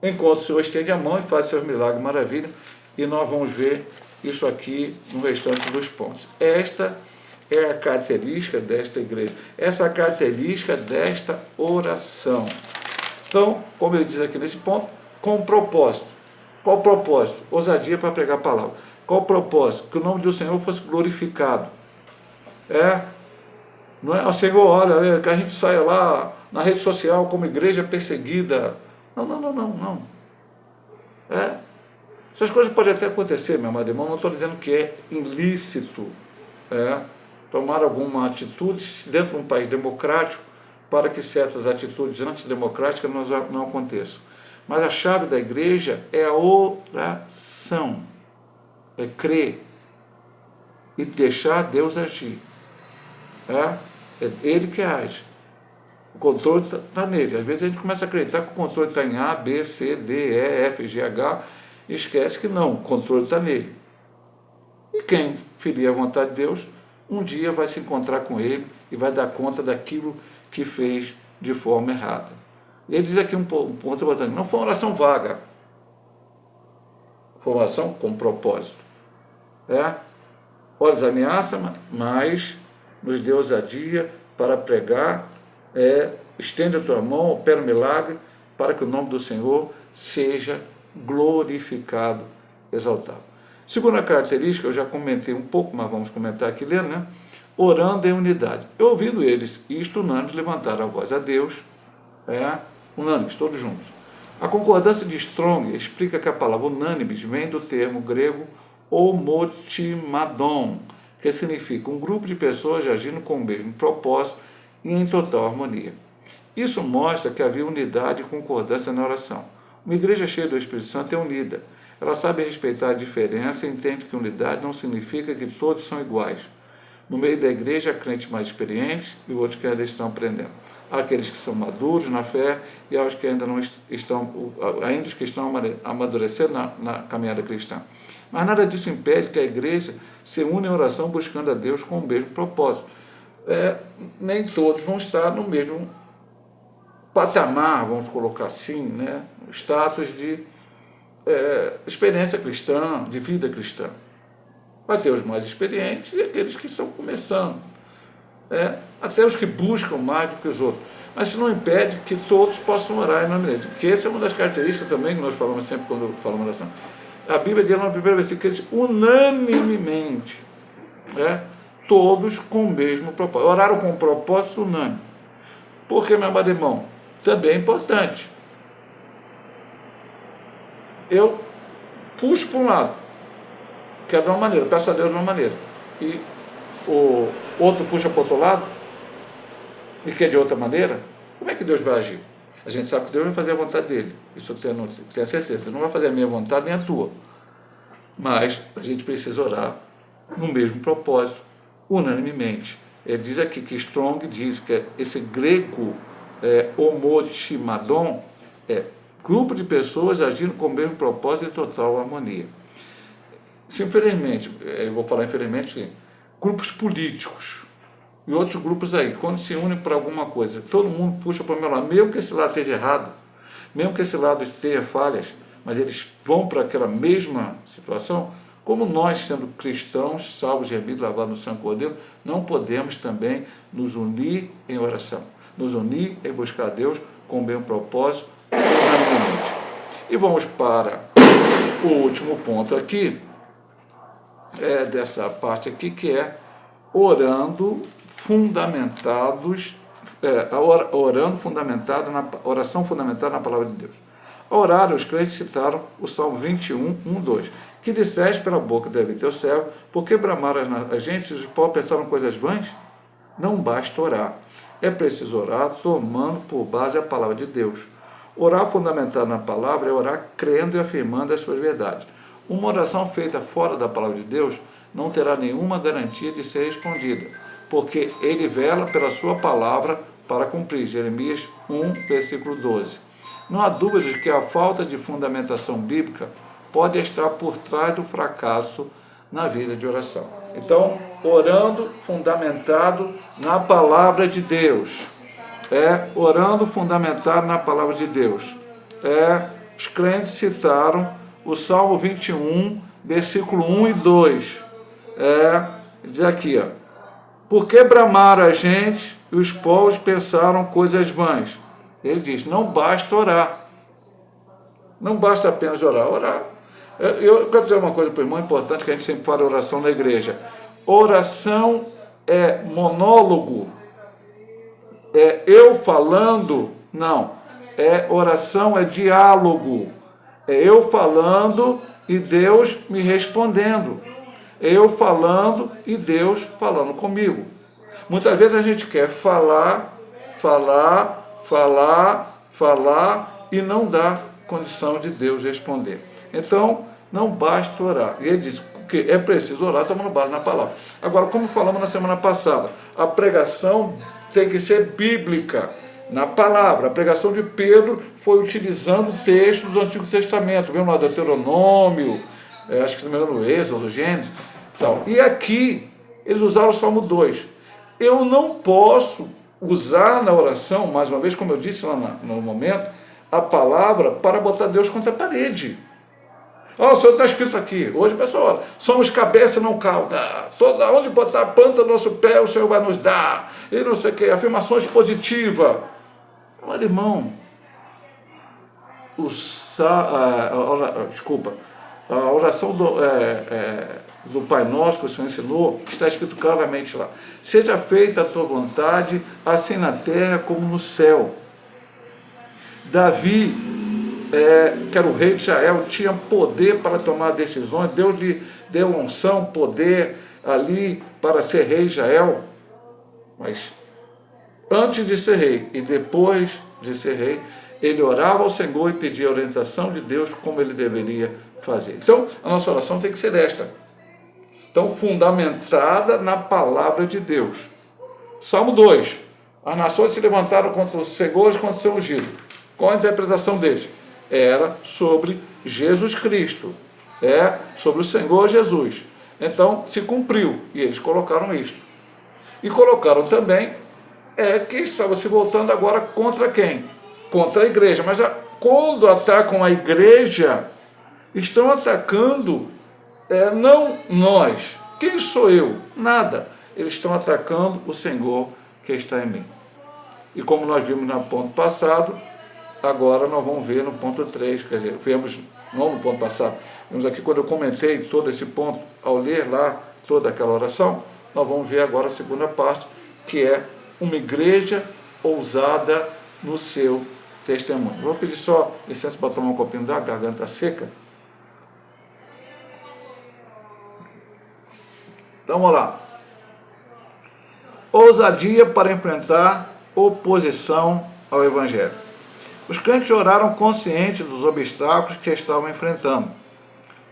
Enquanto o Senhor estende a mão e faz seus milagres, maravilha, e nós vamos ver isso aqui no restante dos pontos. Esta é a característica desta igreja, essa é a característica desta oração. Então, como ele diz aqui nesse ponto, com um propósito. Qual o propósito? Ousadia para pregar a palavra. Qual o propósito? Que o nome do Senhor fosse glorificado. Não é, Senhor, olha, que a gente saia lá na rede social como igreja perseguida. Não. Essas coisas podem até acontecer, meu amado irmão, não estou dizendo que é ilícito tomar alguma atitude dentro de um país democrático para que certas atitudes antidemocráticas não aconteçam. Mas a chave da igreja é a oração, é crer e deixar Deus agir. É Ele que age. O controle está nele. Às vezes a gente começa a acreditar que o controle está em A, B, C, D, E, F, G, H, e esquece que não, o controle está nele. E quem ferir a vontade de Deus, um dia vai se encontrar com ele e vai dar conta daquilo que fez de forma errada. E ele diz aqui um ponto importante, não foi uma oração vaga, foi uma oração com propósito. Olha, ameaça, mas nos deu ousadia para pregar, estende a tua mão, opera o milagre, para que o nome do Senhor seja glorificado, exaltado. Segunda característica, eu já comentei um pouco, mas vamos comentar aqui lendo, né? Orando em unidade. Eu ouvindo eles, isto unânimes, levantaram a voz a Deus, unânimes, todos juntos. A concordância de Strong explica que a palavra unânimes vem do termo grego homotimadon, que significa um grupo de pessoas agindo com o mesmo propósito e em total harmonia. Isso mostra que havia unidade e concordância na oração. Uma igreja cheia do Espírito Santo é unida. Ela sabe respeitar a diferença e entende que unidade não significa que todos são iguais. No meio da igreja, há crentes mais experientes e outros que ainda estão aprendendo. Há aqueles que são maduros na fé e há os que ainda não estão, ainda os que estão amadurecendo na caminhada cristã. Mas nada disso impede que a igreja se une em oração buscando a Deus com o mesmo propósito. Nem todos vão estar no mesmo patamar, vamos colocar assim, né? Status de experiência cristã, de vida cristã. Vai ter os mais experientes e aqueles que estão começando. Até os que buscam mais do que os outros. Mas isso não impede que todos possam orar em nome dele. Porque essa é uma das características também que nós falamos sempre quando falamos oração. A Bíblia diz no primeiro versículo que eles unanimemente, todos com o mesmo propósito. Oraram com um propósito unânime. Porque, meu amado irmão, também é importante. Eu puxo para um lado, quero de uma maneira, peço a Deus de uma maneira, e o outro puxa para o outro lado, e quer de outra maneira, como é que Deus vai agir? A gente sabe que Deus vai fazer a vontade dele, isso eu tenho certeza, Deus não vai fazer a minha vontade nem a tua, mas a gente precisa orar no mesmo propósito, unanimemente. Ele diz aqui que Strong diz que esse grego homotimadon grupo de pessoas agindo com o mesmo propósito e total harmonia. Se infelizmente, eu vou falar infelizmente, grupos políticos e outros grupos aí, quando se unem para alguma coisa, todo mundo puxa para o meu lado, mesmo que esse lado esteja errado, mesmo que esse lado tenha falhas, mas eles vão para aquela mesma situação, como nós, sendo cristãos, salvos, remidos, lavados no sangue do Cordeiro, não podemos também nos unir em oração, nos unir em buscar a Deus com o mesmo propósito, unanimemente. E vamos para o último ponto aqui, dessa parte aqui, que é orando fundamentados, oração fundamentada na palavra de Deus. Ao orar, os crentes citaram o Salmo 21, 1, 2, que disseste pela boca de Davi teu servo, porque bramaram a gente e os povos pensaram coisas vãs? Não basta orar, é preciso orar tomando por base a palavra de Deus. Orar fundamentado na palavra é orar crendo e afirmando as suas verdades. Uma oração feita fora da palavra de Deus não terá nenhuma garantia de ser respondida, porque ele vela pela sua palavra para cumprir. Jeremias 1, versículo 12. Não há dúvida de que a falta de fundamentação bíblica pode estar por trás do fracasso na vida de oração. Então, orando fundamentado na palavra de Deus. Orando fundamentado na palavra de Deus. Os crentes citaram o Salmo 21, versículo 1 e 2. Diz aqui, por que bramaram a gente e os povos pensaram coisas vãs? Ele diz, não basta orar. Não basta apenas orar. Eu quero dizer uma coisa para o irmão importante, que a gente sempre fala oração na igreja. Oração é monólogo. Eu falando, não. Oração é diálogo. É eu falando e Deus me respondendo. É eu falando e Deus falando comigo. Muitas vezes a gente quer falar e não dá condição de Deus responder. Então, não basta orar. E ele diz que é preciso orar tomando base na palavra. Agora, como falamos na semana passada, a pregação tem que ser bíblica, na palavra. A pregação de Pedro foi utilizando textos do Antigo Testamento, vemos lá Deuteronômio, acho que também no Êxodo, Gênesis, tal. E aqui, eles usaram o Salmo 2. Eu não posso usar na oração, mais uma vez, como eu disse lá no momento, a palavra para botar Deus contra a parede. O Senhor está escrito aqui, hoje, pessoal, somos cabeça e não cauda, onde botar a planta do nosso pé, o Senhor vai nos dar, e não sei o que, afirmações positivas. Mas, irmão, a oração do Pai Nosso que o Senhor ensinou, está escrito claramente lá, seja feita a tua vontade, assim na terra como no céu. Davi, que era o rei de Israel, tinha poder para tomar decisões, Deus lhe deu unção, poder ali para ser rei de Israel, mas antes de ser rei e depois de ser rei, ele orava ao Senhor e pedia a orientação de Deus como ele deveria fazer. Então, a nossa oração tem que ser esta. Então, fundamentada na palavra de Deus. Salmo 2. As nações se levantaram contra os Senhor e contra o seu ungido. Qual a interpretação deles? Era sobre Jesus Cristo. Sobre o Senhor Jesus. Então, se cumpriu. E eles colocaram isto. E colocaram também que estava se voltando agora contra quem? Contra a igreja. Mas quando atacam a igreja, estão atacando não nós. Quem sou eu? Nada. Eles estão atacando o Senhor que está em mim. E como nós vimos no ponto passado, agora nós vamos ver no ponto 3, quer dizer, vemos, não no ponto passado, vimos aqui quando eu comentei todo esse ponto, ao ler lá toda aquela oração, nós vamos ver agora a segunda parte, que é uma igreja ousada no seu testemunho. Vou pedir só licença para tomar um copinho da garganta seca. Então vamos lá. Ousadia para enfrentar oposição ao Evangelho. Os crentes oraram conscientes dos obstáculos que estavam enfrentando.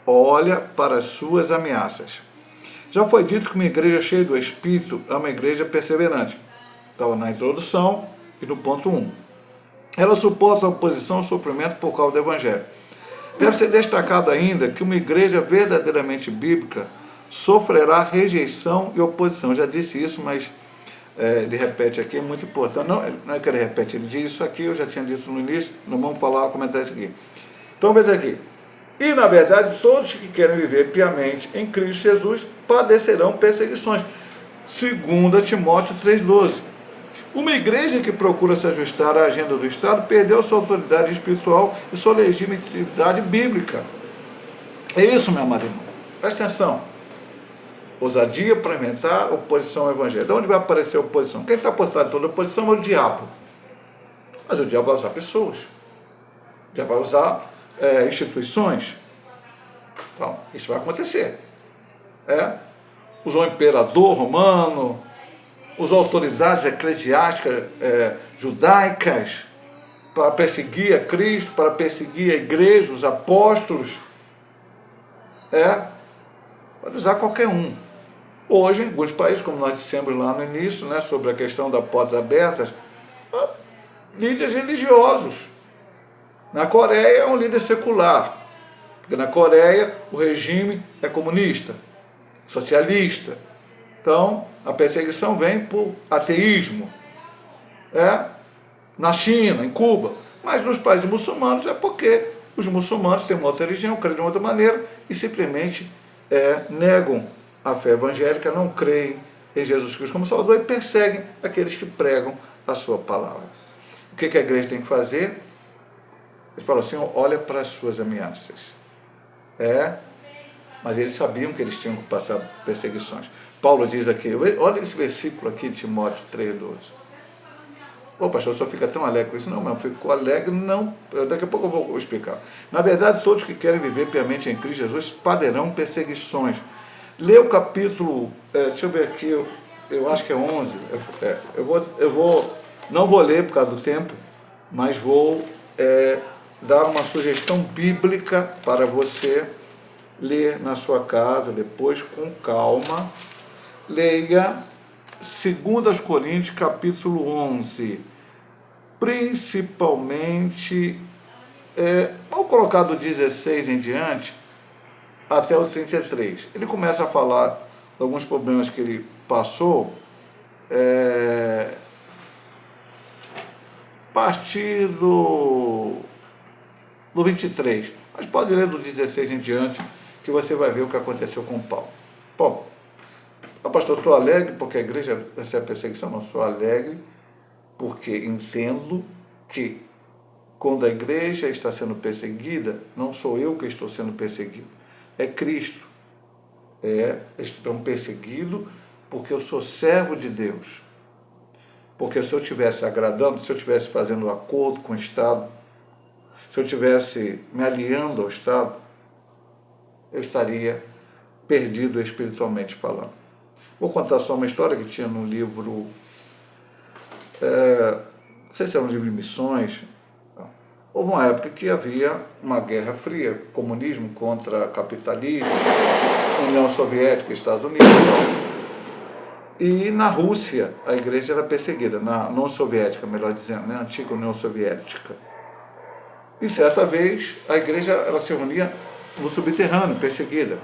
Olha para as suas ameaças. Já foi dito que uma igreja cheia do Espírito é uma igreja perseverante. Estava na introdução e no ponto 1. Ela suporta a oposição e o sofrimento por causa do Evangelho. Deve ser destacado ainda que uma igreja verdadeiramente bíblica sofrerá rejeição e oposição. Eu já disse isso, mas ele repete aqui, é muito importante. Não é que ele repete, ele diz isso aqui, eu já tinha dito no início, não vamos comentar isso aqui. Então veja aqui. E na verdade, todos que querem viver piamente em Cristo Jesus padecerão perseguições. 2 Timóteo 3,12. Uma igreja que procura se ajustar à agenda do Estado perdeu sua autoridade espiritual e sua legitimidade bíblica. É isso, meu amado irmão. Presta atenção. Ousadia para inventar oposição ao Evangelho. De onde vai aparecer a oposição? Quem está por trás de toda a oposição é o diabo. Mas o diabo vai usar pessoas. O diabo vai usar instituições. Então, isso vai acontecer. Usou o imperador romano, usou autoridades eclesiásticas judaicas para perseguir a Cristo, para perseguir a igreja, os apóstolos. Pode usar qualquer um. Hoje, em alguns países, como nós dissemos lá no início, sobre a questão das portas abertas, líderes religiosos. Na Coreia é um líder secular, porque na Coreia o regime é comunista, socialista. Então, a perseguição vem por ateísmo. Na China, em Cuba. Mas nos países muçulmanos é porque os muçulmanos têm uma outra religião, creem de uma outra maneira e simplesmente negam a fé evangélica, não creem em Jesus Cristo como Salvador e perseguem aqueles que pregam a sua palavra. O que a igreja tem que fazer? Ele fala assim, olha para as suas ameaças. Mas eles sabiam que eles tinham que passar perseguições. Paulo diz aqui, olha esse versículo aqui de Timóteo 3,12. Pô, pastor, só fica tão alegre com isso. Não, mas ficou alegre, não. Daqui a pouco eu vou explicar. Na verdade, todos que querem viver piamente em Cristo Jesus padeirão perseguições. Lê o capítulo, deixa eu ver aqui, eu acho que é 11. Não vou ler por causa do tempo, mas vou dar uma sugestão bíblica para você ler na sua casa, depois com calma. Leia 2 Coríntios, capítulo 11. Principalmente, vamos colocar do 16 em diante, até o 33. Ele começa a falar de alguns problemas que ele passou, a partir do 23. Mas pode ler do 16 em diante, que você vai ver o que aconteceu com Paulo. Bom, pastor, estou alegre porque a igreja recebe perseguição. Não sou alegre porque entendo que quando a igreja está sendo perseguida, não sou eu que estou sendo perseguido, é Cristo. Estão perseguidos porque eu sou servo de Deus. Porque se eu estivesse agradando, se eu estivesse fazendo acordo com o Estado, se eu estivesse me aliando ao Estado, eu estaria perdido espiritualmente falando. Vou contar só uma história que tinha num livro, não sei se era um livro de missões, Houve uma época que havia uma guerra fria, comunismo contra capitalismo, União Soviética, Estados Unidos. E na Rússia a igreja era perseguida, na União Soviética, melhor dizendo, né? A antiga União Soviética. E certa vez a igreja ela se reunia no subterrâneo, perseguida.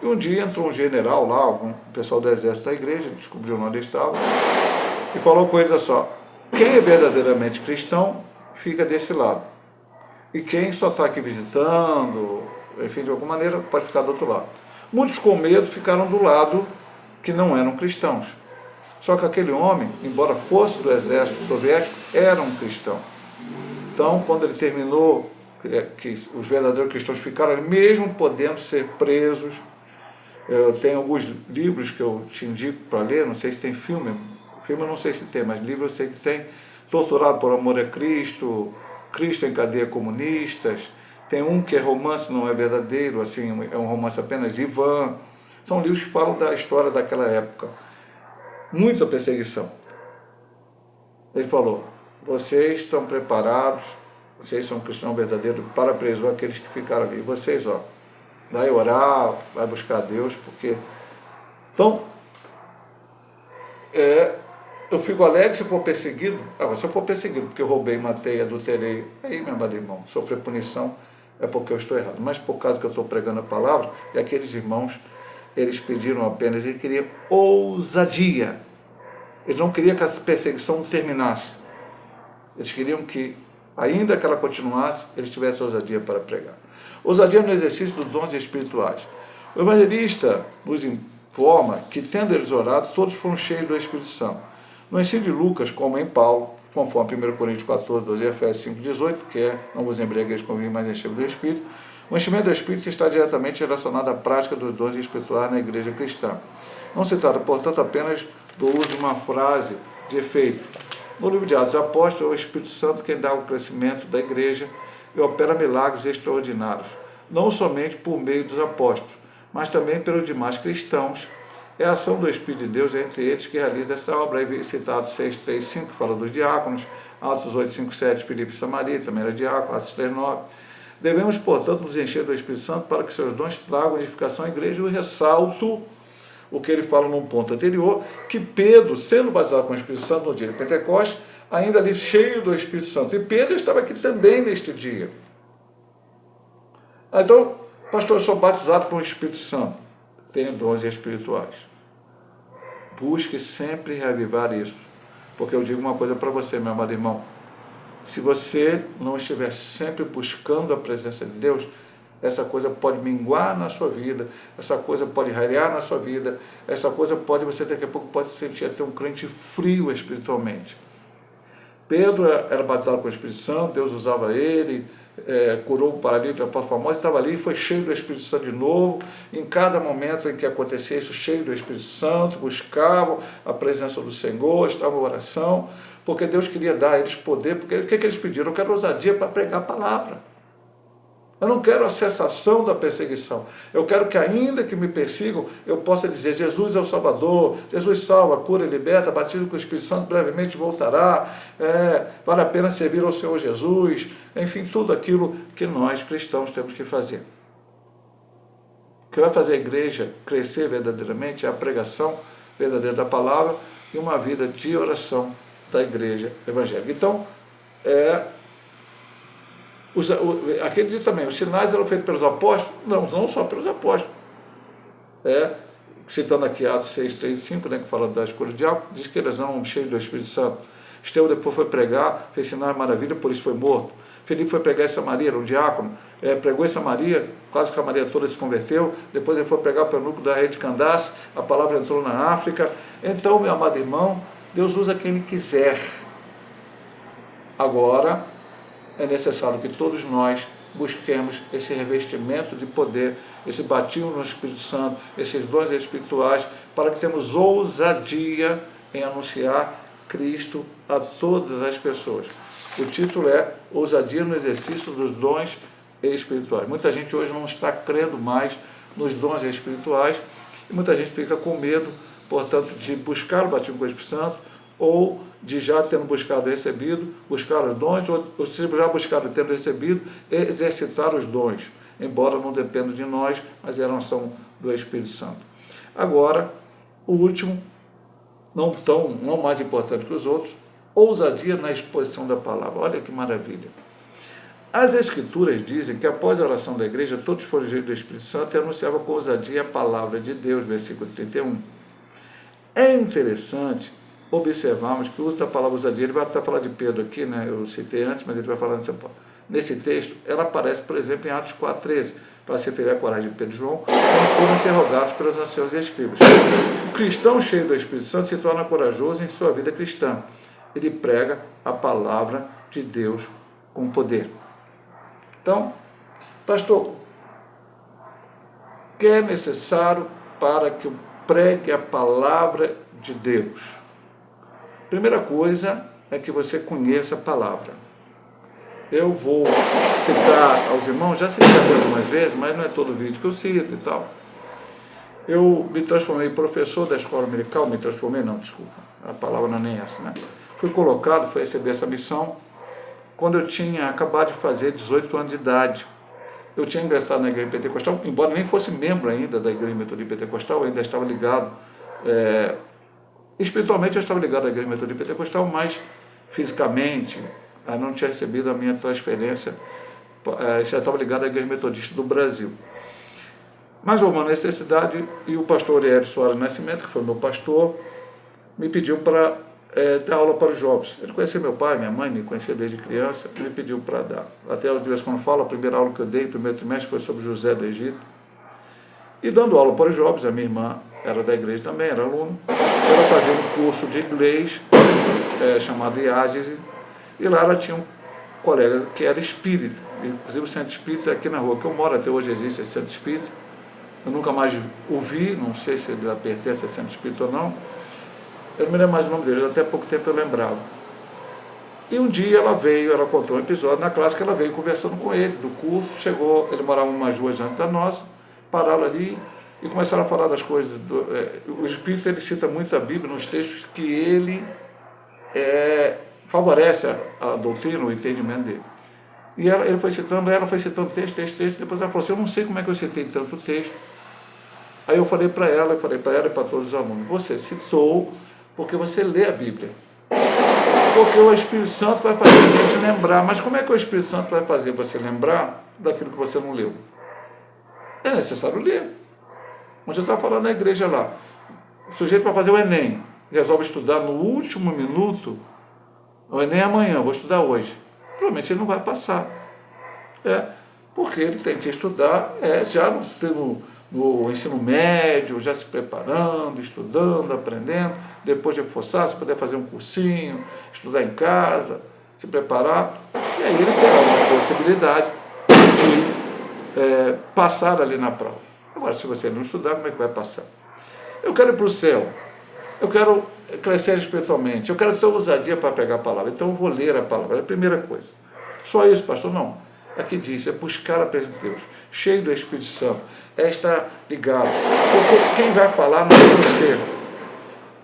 E um dia entrou um general lá, um pessoal do exército da igreja, descobriu onde eles estavam, e falou com eles assim, ó, quem é verdadeiramente cristão fica desse lado. E quem só está aqui visitando, enfim, de alguma maneira, pode ficar do outro lado. Muitos com medo ficaram do lado que não eram cristãos. Só que aquele homem, embora fosse do exército soviético, era um cristão. Então, quando ele terminou, que os verdadeiros cristãos ficaram ali, mesmo podendo ser presos. Eu tenho alguns livros que eu te indico para ler, não sei se tem filme eu não sei se tem, mas livro eu sei que tem. Torturado por Amor a Cristo, Cristo em Cadeia Comunistas, tem um que é romance, não é verdadeiro, assim, é um romance apenas Ivan. São livros que falam da história daquela época. Muita perseguição. Ele falou, vocês estão preparados, vocês são cristãos verdadeiros para preso aqueles que ficaram ali. Vocês, ó, vai orar, vai buscar Deus, porque... Então, eu fico alegre se for perseguido. Se eu for perseguido porque eu roubei, matei, adulterei, aí, meu amado irmão, sofrer punição é porque eu estou errado. Mas por causa que eu estou pregando a palavra, e aqueles irmãos, eles pediram apenas, eles queriam ousadia. Eles não queriam que a perseguição terminasse. Eles queriam que, ainda que ela continuasse, eles tivessem ousadia para pregar. Ousadia no exercício dos dons espirituais. O evangelista nos informa que, tendo eles orado, todos foram cheios do Espírito Santo. No ensino de Lucas, como em Paulo, conforme 1 Coríntios 14, 12 e Efésios 5, 18, que é, não vos embriagueis com vinho, mas enchei do Espírito, o enchimento do Espírito está diretamente relacionado à prática dos dons espirituais na igreja cristã. Não se trata, portanto, apenas do uso de uma frase de efeito. No livro de Atos dos Apóstolos, é o Espírito Santo quem dá o crescimento da igreja e opera milagres extraordinários, não somente por meio dos apóstolos, mas também pelos demais cristãos. É a ação do Espírito de Deus entre eles que realiza essa obra. Aí citado 6, 3, 5, que fala dos diáconos, Atos 8, 5, 7, Filipe e Samaria, também era diácono, Atos 3, 9. Devemos, portanto, nos encher do Espírito Santo para que seus dons tragam edificação à igreja. Eu ressalto o que ele fala num ponto anterior, que Pedro, sendo batizado com o Espírito Santo no dia de Pentecostes, ainda ali cheio do Espírito Santo. E Pedro estava aqui também neste dia. Então, pastor, eu sou batizado com o Espírito Santo. Tenho dons espirituais. Busque sempre reavivar isso. Porque eu digo uma coisa para você, meu amado irmão. Se você não estiver sempre buscando a presença de Deus, essa coisa pode minguar na sua vida, essa coisa pode rarear na sua vida, essa coisa pode, você daqui a pouco pode se sentir até um crente frio espiritualmente. Pedro era batizado com o Espírito Santo, Deus usava ele, curou o paralítico da Porta Famosa, estava ali, foi cheio do Espírito Santo de novo. Em cada momento em que acontecia isso, cheio do Espírito Santo, buscavam a presença do Senhor, estavam em oração, porque Deus queria dar a eles poder. Porque o que eles pediram? Eu quero ousadia para pregar a palavra. Eu não quero a cessação da perseguição. Eu quero que, ainda que me persigam, eu possa dizer, Jesus é o Salvador, Jesus salva, cura e liberta, batiza com o Espírito Santo, brevemente voltará, vale a pena servir ao Senhor Jesus, enfim, tudo aquilo que nós cristãos temos que fazer. O que vai fazer a igreja crescer verdadeiramente é a pregação verdadeira da palavra e uma vida de oração da igreja evangélica. Então, aqui diz também, os sinais eram feitos pelos apóstolos? Não só pelos apóstolos. Citando aqui Atos 6, 3 e 5, né, que fala da escolha de diabo, diz que eles eram cheios do Espírito Santo. Estevão depois foi pregar, fez sinal de maravilha, por isso foi morto. Felipe foi pregar em Samaria, era um diácono, pregou em Samaria, quase que a Samaria toda se converteu. Depois ele foi pregar para o núcleo da rede de Candace, a palavra entrou na África. Então, meu amado irmão, Deus usa quem Ele quiser. Agora, é necessário que todos nós busquemos esse revestimento de poder, esse batismo no Espírito Santo, esses dons espirituais, para que tenhamos ousadia em anunciar Cristo a todas as pessoas. O título é Ousadia no exercício dos dons espirituais. Muita gente hoje não está crendo mais nos dons espirituais e muita gente fica com medo, portanto, de buscar o batismo com o Espírito Santo ou de já tendo buscado e recebido, buscar os dons, ou se já buscaram e tendo recebido, exercitar os dons, embora não dependam de nós, mas eram ação do Espírito Santo. Agora, o último, não mais importante que os outros, ousadia na exposição da palavra. Olha que maravilha. As Escrituras dizem que após a oração da igreja, todos foram cheios do Espírito Santo e anunciavam com ousadia a palavra de Deus, versículo 31. É interessante observarmos que o uso da palavra ousadia, ele vai até falar de Pedro aqui, né? Eu citei antes, mas ele vai falar nesse texto, ela aparece, por exemplo, em Atos 4,13, para se referir à coragem de Pedro e João, quando foram interrogados pelos anciãos e escribas. O cristão cheio do Espírito Santo se torna corajoso em sua vida cristã. Ele prega a palavra de Deus com poder. Então, pastor, o que é necessário para que eu pregue a palavra de Deus? Primeira coisa é que você conheça a palavra. Eu vou citar aos irmãos, já citei algumas vezes, mas não é todo vídeo que eu cito e tal. Eu me transformei em professor da escola americana, a palavra não é nem essa, né? Fui colocado, fui receber essa missão, quando eu tinha acabado de fazer 18 anos de idade. Eu tinha ingressado na igreja pentecostal, embora nem fosse membro ainda da igreja metodista pentecostal, eu ainda estava ligado, espiritualmente eu estava ligado à igreja metodista pentecostal, mas fisicamente eu não tinha recebido a minha transferência, já estava ligado à igreja metodista do Brasil. Mas houve uma necessidade e o pastor Hélio Soares Nascimento, que foi meu pastor, me pediu para dar aula para os jovens. Ele conhecia meu pai, minha mãe, me conhecia desde criança, me pediu para dar. Até de vez quando falo, a primeira aula que eu dei, o primeiro trimestre, foi sobre José do Egito. E dando aula para os jovens, a minha irmã era da igreja também, era aluna, ela fazia um curso de inglês, chamado IAGES, e lá ela tinha um colega que era espírita, inclusive o centro espírita aqui na rua que eu moro, até hoje existe esse centro espírita, eu nunca mais o vi, não sei se ele pertence a centro espírita ou não, eu não me lembro mais o nome dele, até há pouco tempo eu lembrava. E um dia ela contou um episódio na classe que ela veio conversando com ele, do curso, chegou, ele morava umas ruas antes da nossa, pararam ali e começaram a falar das coisas. O Espírito, ele cita muito a Bíblia nos textos que ele favorece a doutrina, o entendimento dele. E ela foi citando texto, depois ela falou assim, eu não sei como é que eu citei tanto texto. Aí eu falei para ela e para todos os alunos, você citou porque você lê a Bíblia. Porque o Espírito Santo vai fazer a gente lembrar. Mas como é que o Espírito Santo vai fazer você lembrar daquilo que você não leu? É necessário ler. Onde eu estava falando na igreja lá, o sujeito vai fazer o Enem, resolve estudar no último minuto, o Enem é amanhã, vou estudar hoje. Provavelmente ele não vai passar. Porque ele tem que estudar já no ensino médio, já se preparando, estudando, aprendendo, depois de forçar, se puder fazer um cursinho, estudar em casa, se preparar, e aí ele terá uma possibilidade de passar ali na prova. Agora, se você não estudar, como é que vai passar? Eu quero ir para o céu, eu quero crescer espiritualmente, eu quero ter ousadia para pegar a palavra, então eu vou ler a palavra, é a primeira coisa. Só isso, pastor? Não. Aqui diz, é buscar a presença de Deus, cheio do Espírito Santo, estar ligado, porque quem vai falar não é você.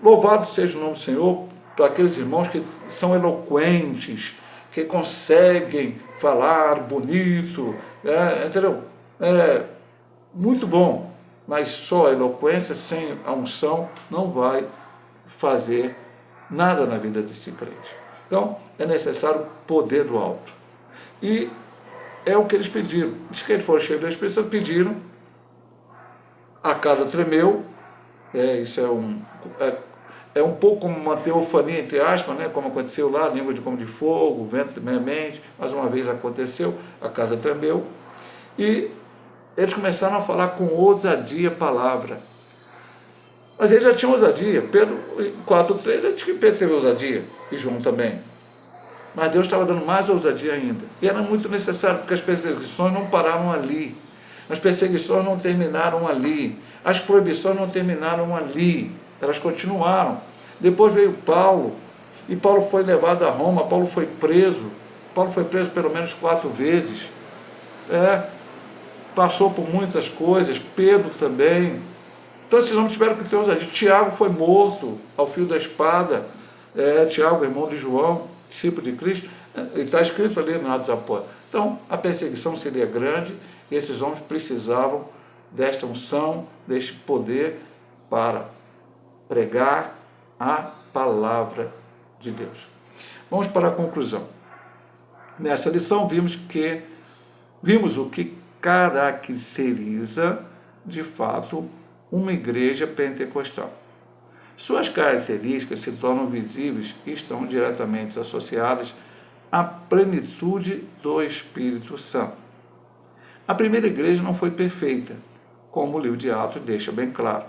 Louvado seja o nome do Senhor para aqueles irmãos que são eloquentes, que conseguem falar bonito, entendeu? Muito bom, mas só a eloquência sem a unção não vai fazer nada na vida desse crente. Então, é necessário poder do alto. E é o que eles pediram. Diz que eles foram cheios do Espírito Santo, pediram, a casa tremeu, isso é um pouco como uma teofania, entre aspas, né, como aconteceu lá, língua como de fogo, vento veemente, mais uma vez aconteceu, a casa tremeu, e eles começaram a falar com ousadia a palavra. Mas eles já tinham ousadia. Pedro 4,3 diz que Pedro teve ousadia, e João também. Mas Deus estava dando mais ousadia ainda. E era muito necessário, porque as perseguições não pararam ali. As perseguições não terminaram ali. As proibições não terminaram ali. Elas continuaram. Depois veio Paulo. E Paulo foi levado a Roma. Paulo foi preso. Paulo foi preso pelo menos 4 vezes. Passou por muitas coisas. Pedro também. Então esses homens tiveram que ter ousadia. Tiago foi morto ao fio da espada. Tiago, irmão de João, discípulo de Cristo, está escrito ali no Atos dos Apóstolos. Então, a perseguição seria grande e esses homens precisavam desta unção, deste poder para pregar a palavra de Deus. Vamos para a conclusão. Nessa lição vimos o que caracteriza, de fato, uma igreja pentecostal. Suas características se tornam visíveis e estão diretamente associadas à plenitude do Espírito Santo. A primeira igreja não foi perfeita, como o livro de Atos deixa bem claro.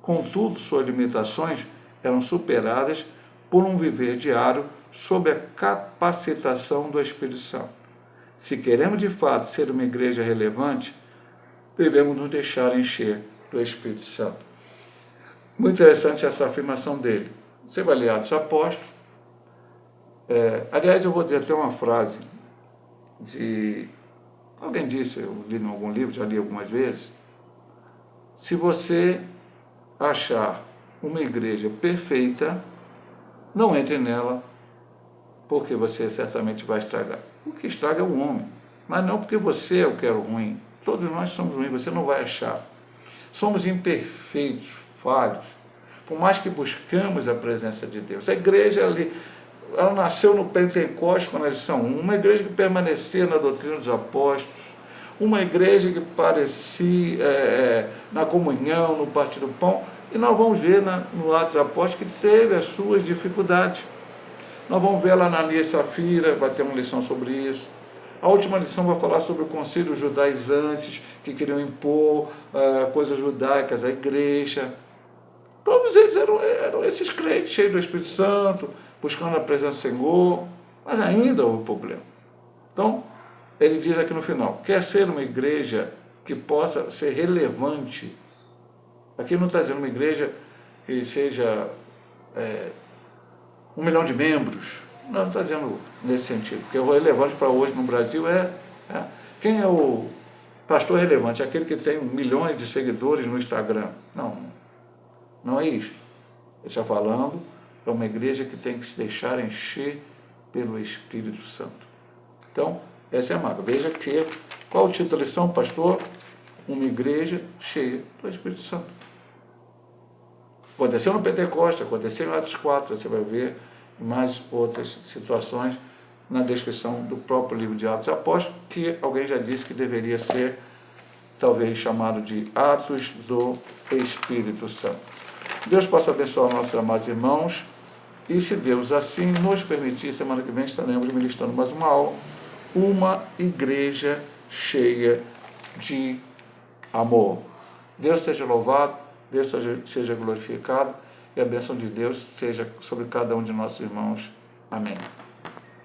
Contudo, suas limitações eram superadas por um viver diário sob a capacitação do Espírito Santo. Se queremos de fato ser uma igreja relevante, devemos nos deixar encher do Espírito Santo. Muito interessante essa afirmação dele. Você vai ler Atos dos Apóstolos. Aliás, eu vou dizer até uma frase de... Alguém disse, eu li em algum livro, já li algumas vezes. Se você achar uma igreja perfeita, não entre nela, porque você certamente vai estragar. O que estraga é o homem, mas não porque você é o que era ruim. Todos nós somos ruins, você não vai achar. Somos imperfeitos, falhos, por mais que buscamos a presença de Deus. A igreja ali, ela nasceu no Pentecostes com a lição 1, uma igreja que permanecia na doutrina dos apóstolos, uma igreja que parecia na comunhão, no partir do pão, e nós vamos ver no Atos dos Apóstolos que teve as suas dificuldades. Nós vamos ver lá na Ananias e Safira, vai ter uma lição sobre isso. A última lição vai falar sobre o concílio judaizantes, que queriam impor coisas judaicas à igreja. Todos eles eram esses crentes, cheios do Espírito Santo, buscando a presença do Senhor, mas ainda houve problema. Então, ele diz aqui no final, quer ser uma igreja que possa ser relevante. Aqui não está dizendo uma igreja que seja 1 milhão de membros. Não está dizendo nesse sentido, porque o relevante para hoje no Brasil quem é o pastor relevante? Aquele que tem milhões de seguidores no Instagram. Não é isto. Ele está falando, é uma igreja que tem que se deixar encher pelo Espírito Santo. Então, essa é a marca. Veja que, qual o título da lição, pastor? Uma igreja cheia do Espírito Santo. Aconteceu no Pentecostes, aconteceu em Atos 4, você vai ver mais outras situações na descrição do próprio livro de Atos Apóstolos, que alguém já disse que deveria ser, talvez, chamado de Atos do Espírito Santo. Deus possa abençoar nossos amados irmãos, e se Deus assim nos permitir, semana que vem estaremos ministrando mais uma aula, uma igreja cheia de amor. Deus seja louvado, Deus seja glorificado, e a bênção de Deus seja sobre cada um de nossos irmãos. Amém.